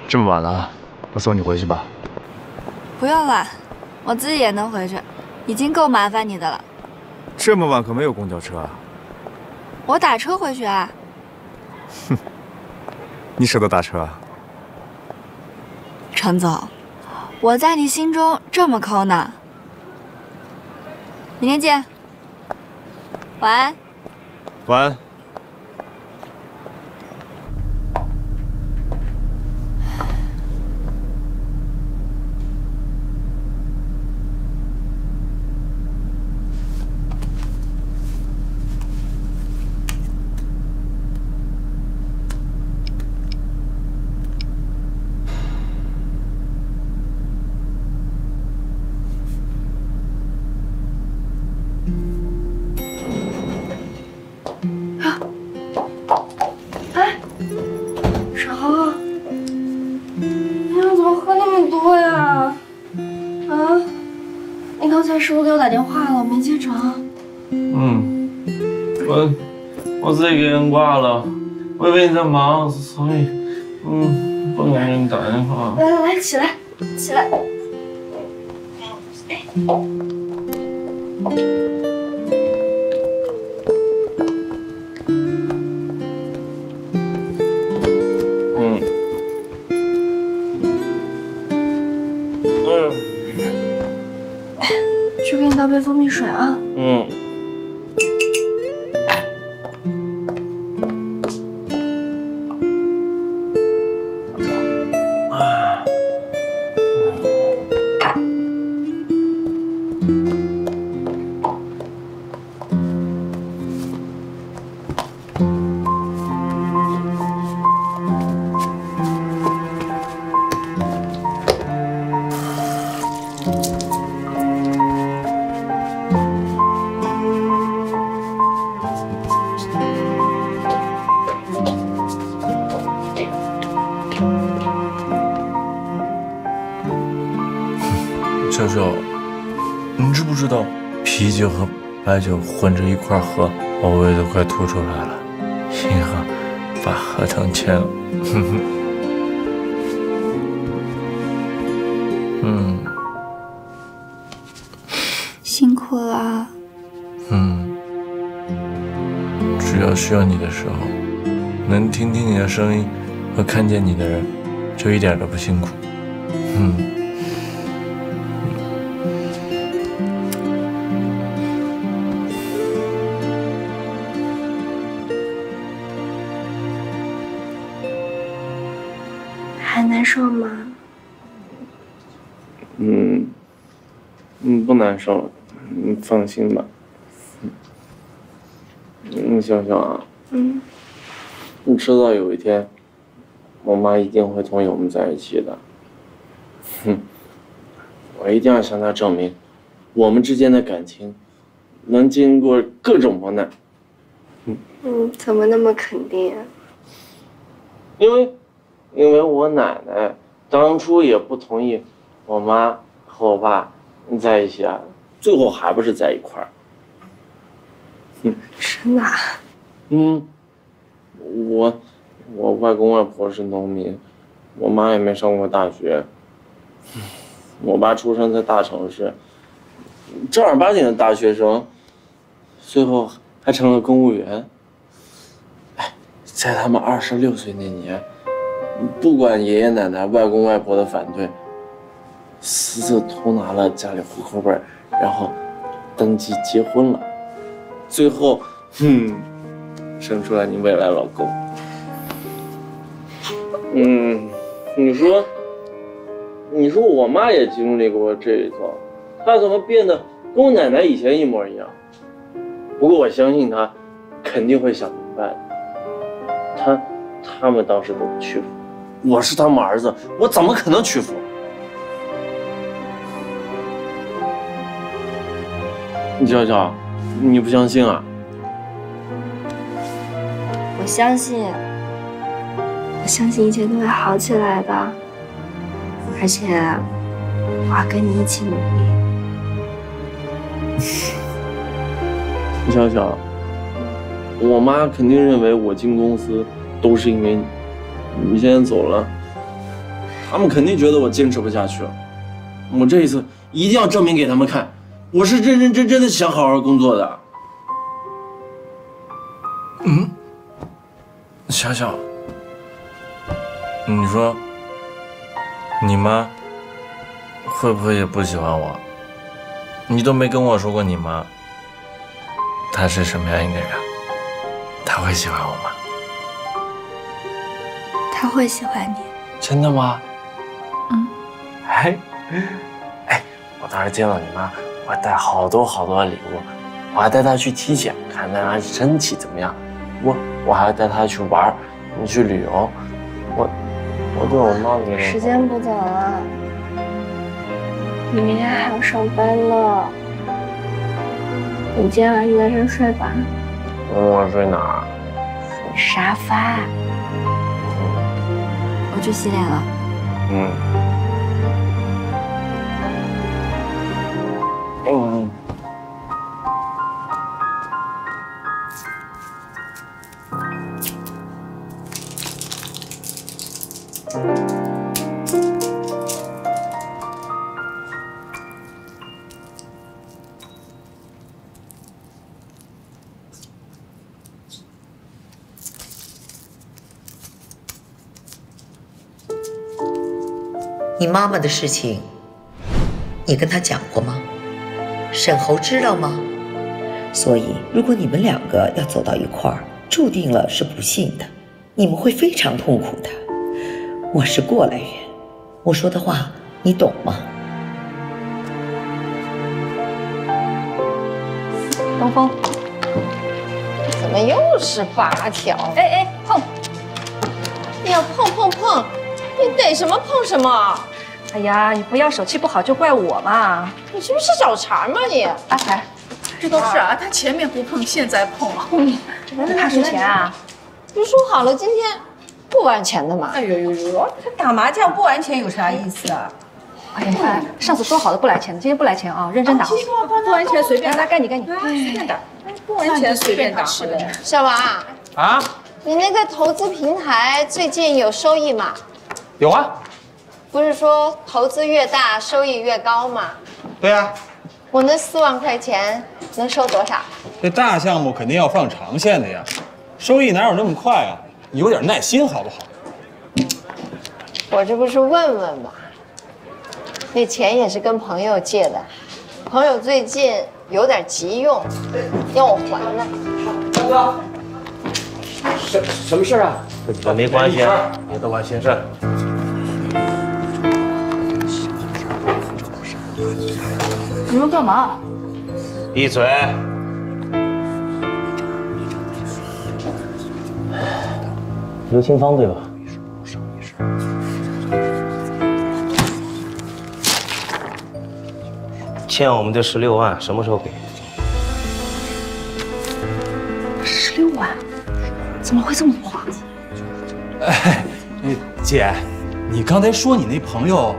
这么晚了，我送你回去吧。不用了，我自己也能回去，已经够麻烦你的了。这么晚可没有公交车啊？我打车回去啊。哼，你舍得打车啊？程总，我在你心中这么抠呢。明天见。晚安。晚安。是不是给我打电话了？我没接成。我自己给人挂了，我以为你在忙，所以不敢给你打电话。来，起来，起来。去给你倒杯蜂蜜水啊。小小，你知不知道啤酒和白酒混着一块喝，我胃都快吐出来了。幸好把合同签了。辛苦了。只要需要你的时候，能听听你的声音和看见你的人，就一点都不辛苦。还难受吗？不难受，你放心吧。小小啊，你迟早有一天，我妈一定会同意我们在一起的。我一定要向她证明，我们之间的感情能经过各种磨难。怎么那么肯定啊？因为我奶奶当初也不同意我妈和我爸在一起啊，最后还不是在一块儿。真的？我外公外婆是农民，我妈也没上过大学，我爸出生在大城市，正儿八经的大学生，最后还成了公务员。在他们26岁那年，不管爷爷奶奶、外公外婆的反对，私自偷拿了家里户口本，然后登记结婚了，最后生出来你未来老公。你说我妈也经历过这一遭，她怎么变得跟我奶奶以前一模一样？不过我相信她肯定会想明白的。他们当时都不屈服，我是他们儿子，我怎么可能屈服？娇娇，你不相信啊？我相信，一切都会好起来的，而且我要跟你一起努力。娇娇，我妈肯定认为我进公司都是因为你现在走了，他们肯定觉得我坚持不下去了。我这一次一定要证明给他们看，我是认认真真的想好好工作的。小小，你说你妈会不会也不喜欢我？你都没跟我说过你妈，她是什么样一个人？她会喜欢我吗？他会喜欢你。真的吗？我当时见到你妈，我带好多的礼物，我还带她去体检，看她身体怎么样。我还带她去玩，去旅游。我对我妈觉得时间不早了，你明天还要上班呢。你今天晚上就在这睡吧。我睡哪儿？沙发。我去洗脸了。你妈妈的事情，你跟他讲过吗？沈侯知道吗？所以，如果你们两个要走到一块儿，注定了是不幸的，你们会非常痛苦的。我是过来人，我说的话你懂吗？东风，怎么又是8条？哎，碰！你要碰，你逮什么碰什么？哎呀，你不要手气不好就怪我嘛！你是不是找茬嘛你？阿才，这都是啊，他前面不碰，现在碰了。他输钱啊？不是说好了今天不玩钱的吗？哎呦，他打麻将不玩钱有啥意思啊？哎呀，上次说好的不来钱的，今天不来钱啊，认真打。不玩钱随便来，该你，随便打。不玩钱随便打。小王啊，你那个投资平台最近有收益吗？有啊。不是说投资越大收益越高吗？对呀。我那4万块钱能收多少？这大项目肯定要放长线的呀，收益哪有那么快啊？你有点耐心好不好？我这不是问问吗？那钱也是跟朋友借的，朋友最近有点急用，要我还呢。大哥，什么事啊？跟你们没关系，别多管闲事。你们干嘛？闭嘴！刘清芳对吧？欠我们的16万什么时候给？16万？怎么会这么多啊？哎，姐，你刚才说你那朋友，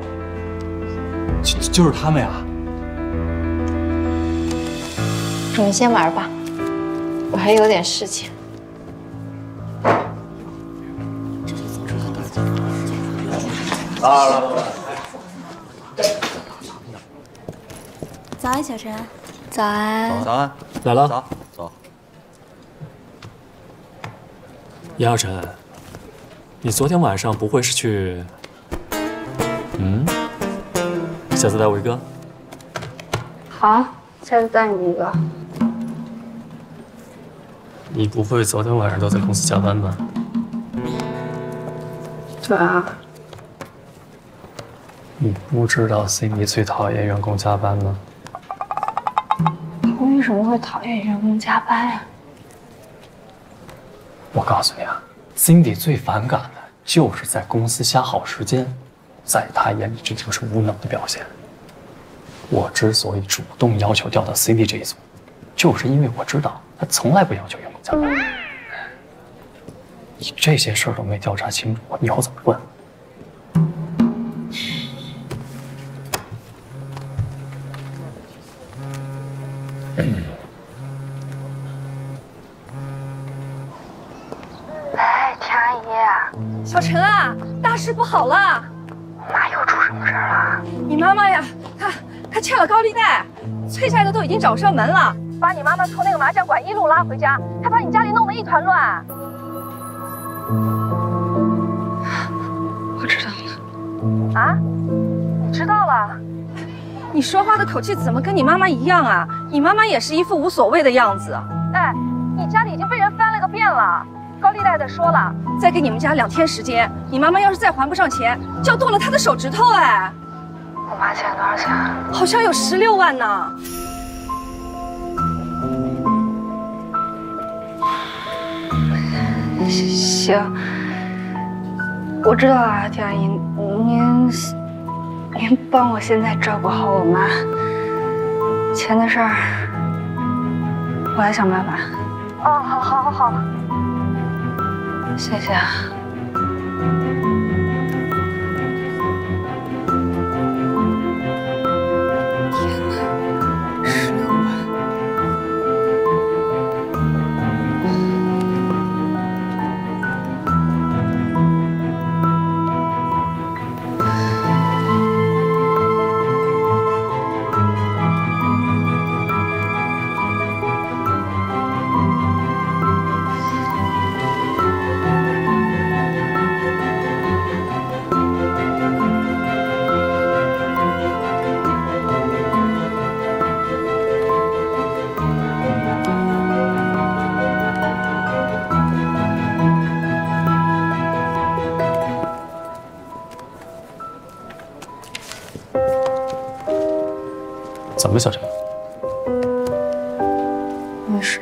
就是他们呀？你们先玩吧，我还有点事情。来。早安，小陈。早安。早安。来了。走。严小晨，你昨天晚上不会是去……下次带我一个。好，下次带你一个。你不会昨天晚上都在公司加班吧？对啊。你不知道 Cindy 最讨厌员工加班吗？我为什么会讨厌员工加班呀？我告诉你啊 ，Cindy 最反感的就是在公司瞎耗时间，在她眼里这就是无能的表现。我之所以主动要求调到 Cindy 这一组，就是因为我知道她从来不要求员工加班。你这些事儿都没调查清楚，你以后怎么问？喂，田阿姨。小陈啊，大事不好了！妈又出什么事了？你妈妈呀，她欠了高利贷，催债的都已经找上门了，把你妈妈从那个麻将馆一路拉回家，还把你家里弄得一团乱。我知道了。啊？你知道了？你说话的口气怎么跟你妈妈一样啊？你妈妈也是一副无所谓的样子。哎，你家里已经被人翻了个遍了。高利贷的说了，再给你们家2天时间，你妈妈要是再还不上钱，就要剁了她的手指头。哎，我妈欠多少钱？好像有16万呢。行，我知道了，田阿姨，您帮我现在照顾好我妈，钱的事儿我来想办法。哦，好。谢谢啊。天哪，16万！怎么了，小陈？没事。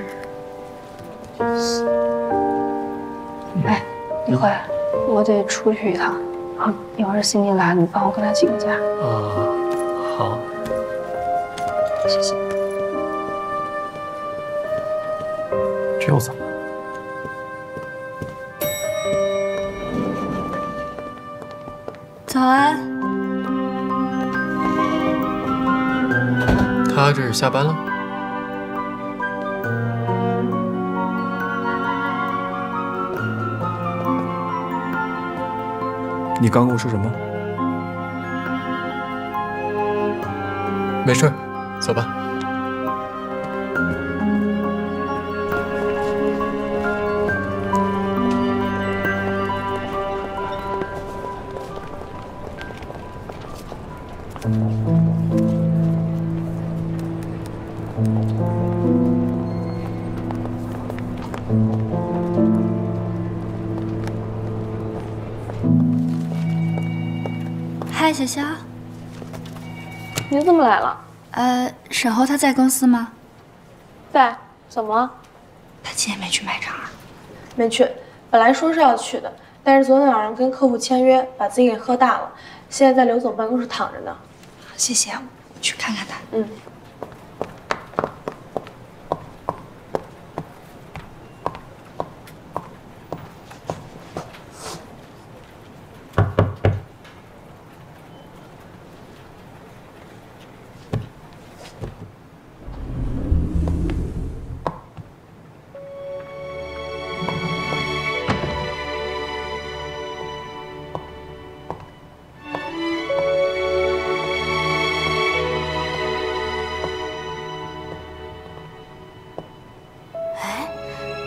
哎，一会儿我得出去一趟，一会儿欣妮来，你帮我跟她请个假。好。谢谢。这又怎么了？早安。他这是下班了？你刚跟我说什么？没事，走吧。嗨，小肖，你怎么来了？沈侯他在公司吗？在。怎么？他今天没去卖场啊？没去，本来说是要去的，但是昨天晚上跟客户签约，把自己给喝大了，现在在刘总办公室躺着呢。谢谢，我去看看他。嗯。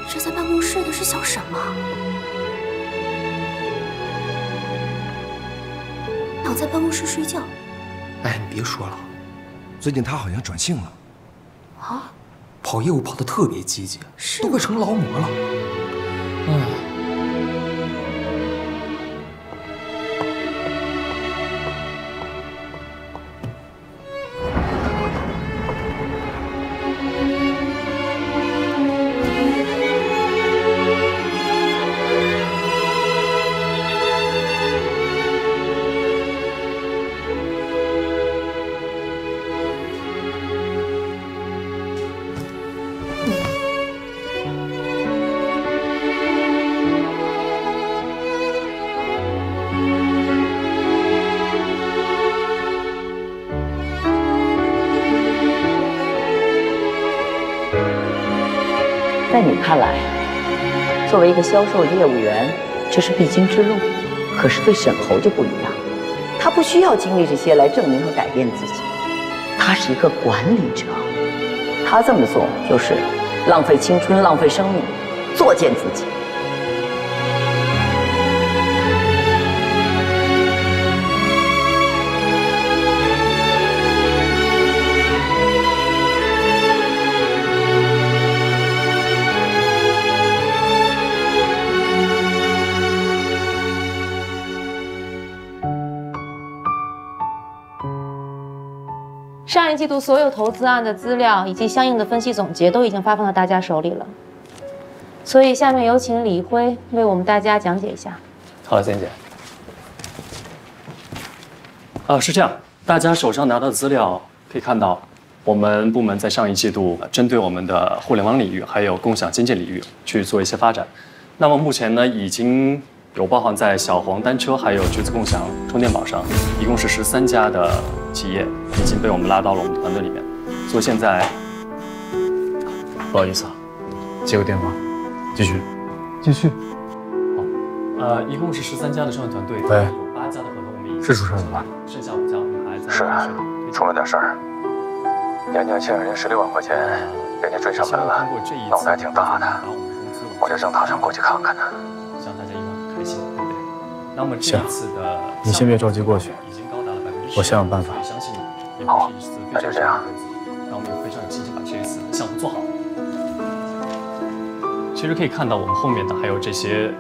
这在办公室的是小沈吗？想在办公室睡觉。哎，你别说了，最近他好像转性了。啊？跑业务跑得特别积极，都快成劳模了。哎。在你看来，作为一个销售业务员，这是必经之路。可是对沈侯就不一样，他不需要经历这些来证明和改变自己。他是一个管理者，他这么做就是浪费青春、浪费生命，作践自己。上一季度所有投资案的资料以及相应的分析总结都已经发放到大家手里了，所以下面有请李辉为我们大家讲解一下。好了，欣姐。是这样，大家手上拿到的资料可以看到，我们部门在上一季度针对我们的互联网领域还有共享经济领域去做一些发展。那么目前呢，已经有包含在小黄单车还有橘子共享充电宝上，一共是13家的企业已经被我们拉到了我们团队里面。所以现在，不好意思啊，接个电话，继续。好，一共是13家的创业团队，喂，有8家的合同我们已经是出事了吧？剩下5家我们还在。是，出了点事儿。娘娘欠了人16万块钱，人家追上门了，脑袋挺大的，我这正打算过去看看呢。希望大家一晚开心，对不对？那么这一次的，你先别着急过去，我想想办法。相信也好，会是一次那就这样。那我们也非常有信心把这一次项目做好。其实可以看到我们后面的还有这些，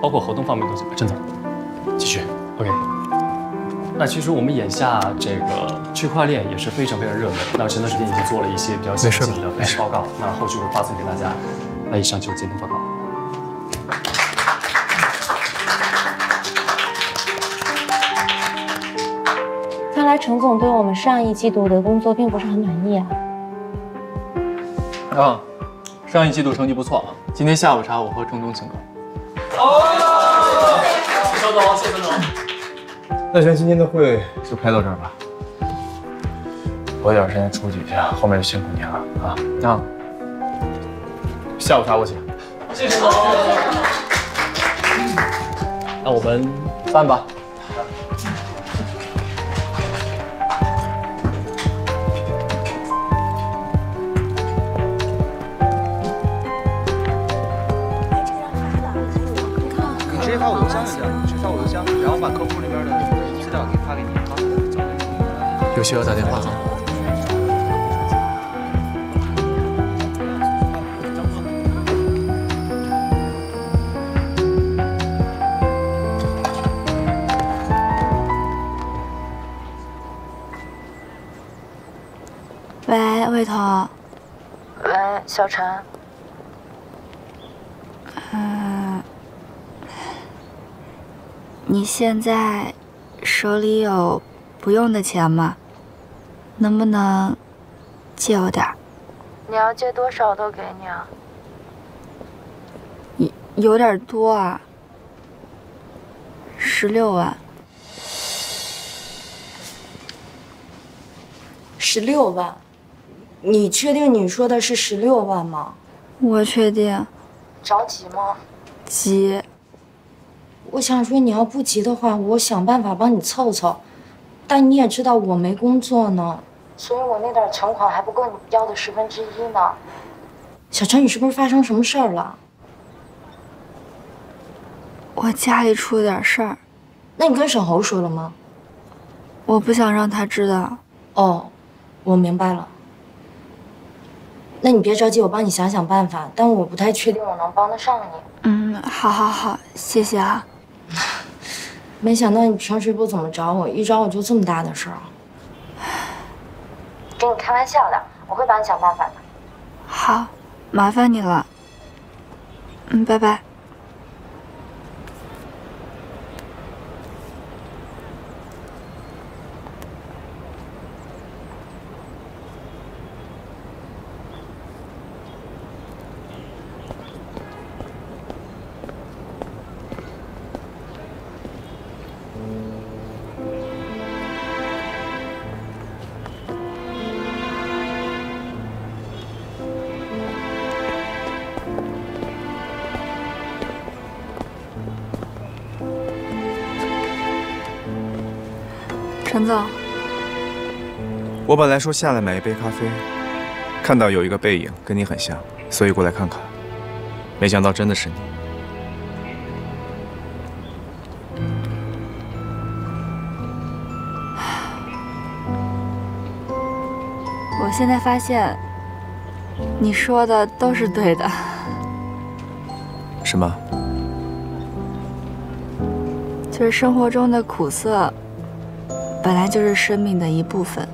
包括合同方面的东西。郑总，继续 ，OK。那其实我们眼下这个区块链也是非常热门。那前段时间已经做了一些比较详细的分析报告，那后续会发送给大家。那以上就是今天报告。看来程总对我们上一季度的工作并不是很满意啊。啊，上一季度成绩不错，今天下午茶我和程总请客。谢肖总，谢分总。那行，今天的会就开到这儿吧。我有点时间出去去，后面就辛苦您了啊。下午茶我请。谢谢总。那我们散吧。你直接发我邮箱就行，直接发我邮箱，然后把客户那边的资料给发给你。有需要打电话吗？喂，魏彤。喂，小陈。你现在手里有不用的钱吗？能不能借我点儿？你要借多少都给你啊。有点多啊。16万。16万？你确定你说的是16万吗？我确定。着急吗？急。我想说，你要不急的话，我想办法帮你凑凑。但你也知道我没工作呢，所以我那点存款还不够你要的1/10呢。小陈，你是不是发生什么事儿了？我家里出了点事儿。那你跟沈侯说了吗？我不想让他知道。哦，我明白了。那你别着急，我帮你想想办法，但我不太确定我能帮得上你。好，谢谢啊。没想到你平时不怎么找我，一找我就这么大的事儿。跟你开玩笑的，我会帮你想办法的。好，麻烦你了。拜拜。陈总，我本来说下来买一杯咖啡，看到有一个背影跟你很像，所以过来看看。没想到真的是你。我现在发现，你说的都是对的。什么？就是生活中的苦涩。本来就是生命的一部分，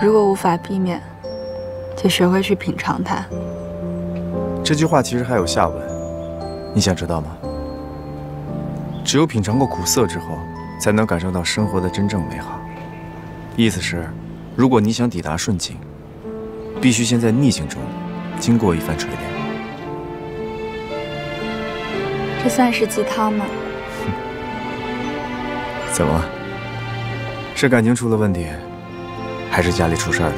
如果无法避免，就学会去品尝它。这句话其实还有下文，你想知道吗？只有品尝过苦涩之后，才能感受到生活的真正美好。意思是，如果你想抵达顺境，必须先在逆境中经过一番锤炼。这算是鸡汤吗？怎么了？是感情出了问题，还是家里出事儿了？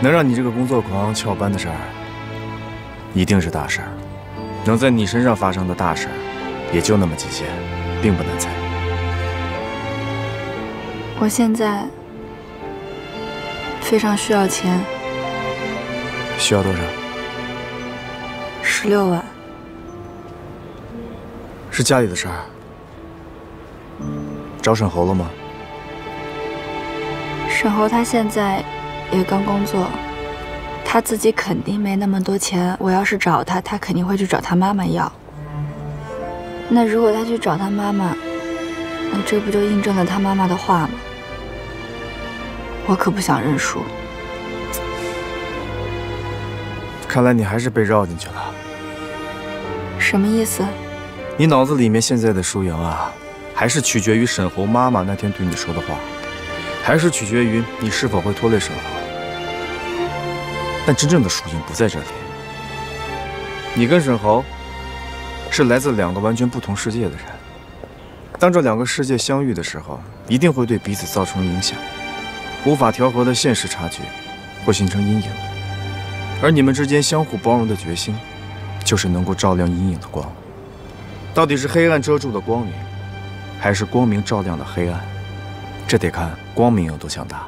能让你这个工作狂翘班的事儿，一定是大事儿。能在你身上发生的大事儿，也就那么几件，并不难猜。我现在非常需要钱。需要多少？16万。是家里的事儿。找沈侯了吗？沈侯他现在也刚工作，他自己肯定没那么多钱。我要是找他，他肯定会去找他妈妈要。那如果他去找他妈妈，那这不就印证了他妈妈的话吗？我可不想认输。看来你还是被绕进去了。什么意思？你脑子里面现在的输赢啊，还是取决于沈侯妈妈那天对你说的话，还是取决于你是否会拖累沈侯。但真正的输赢不在这里。你跟沈侯是来自2个完全不同世界的人，当这2个世界相遇的时候，一定会对彼此造成影响，无法调和的现实差距会形成阴影，而你们之间相互包容的决心，就是能够照亮阴影的光。到底是黑暗遮住的光明，还是光明照亮的黑暗？这得看光明有多强大。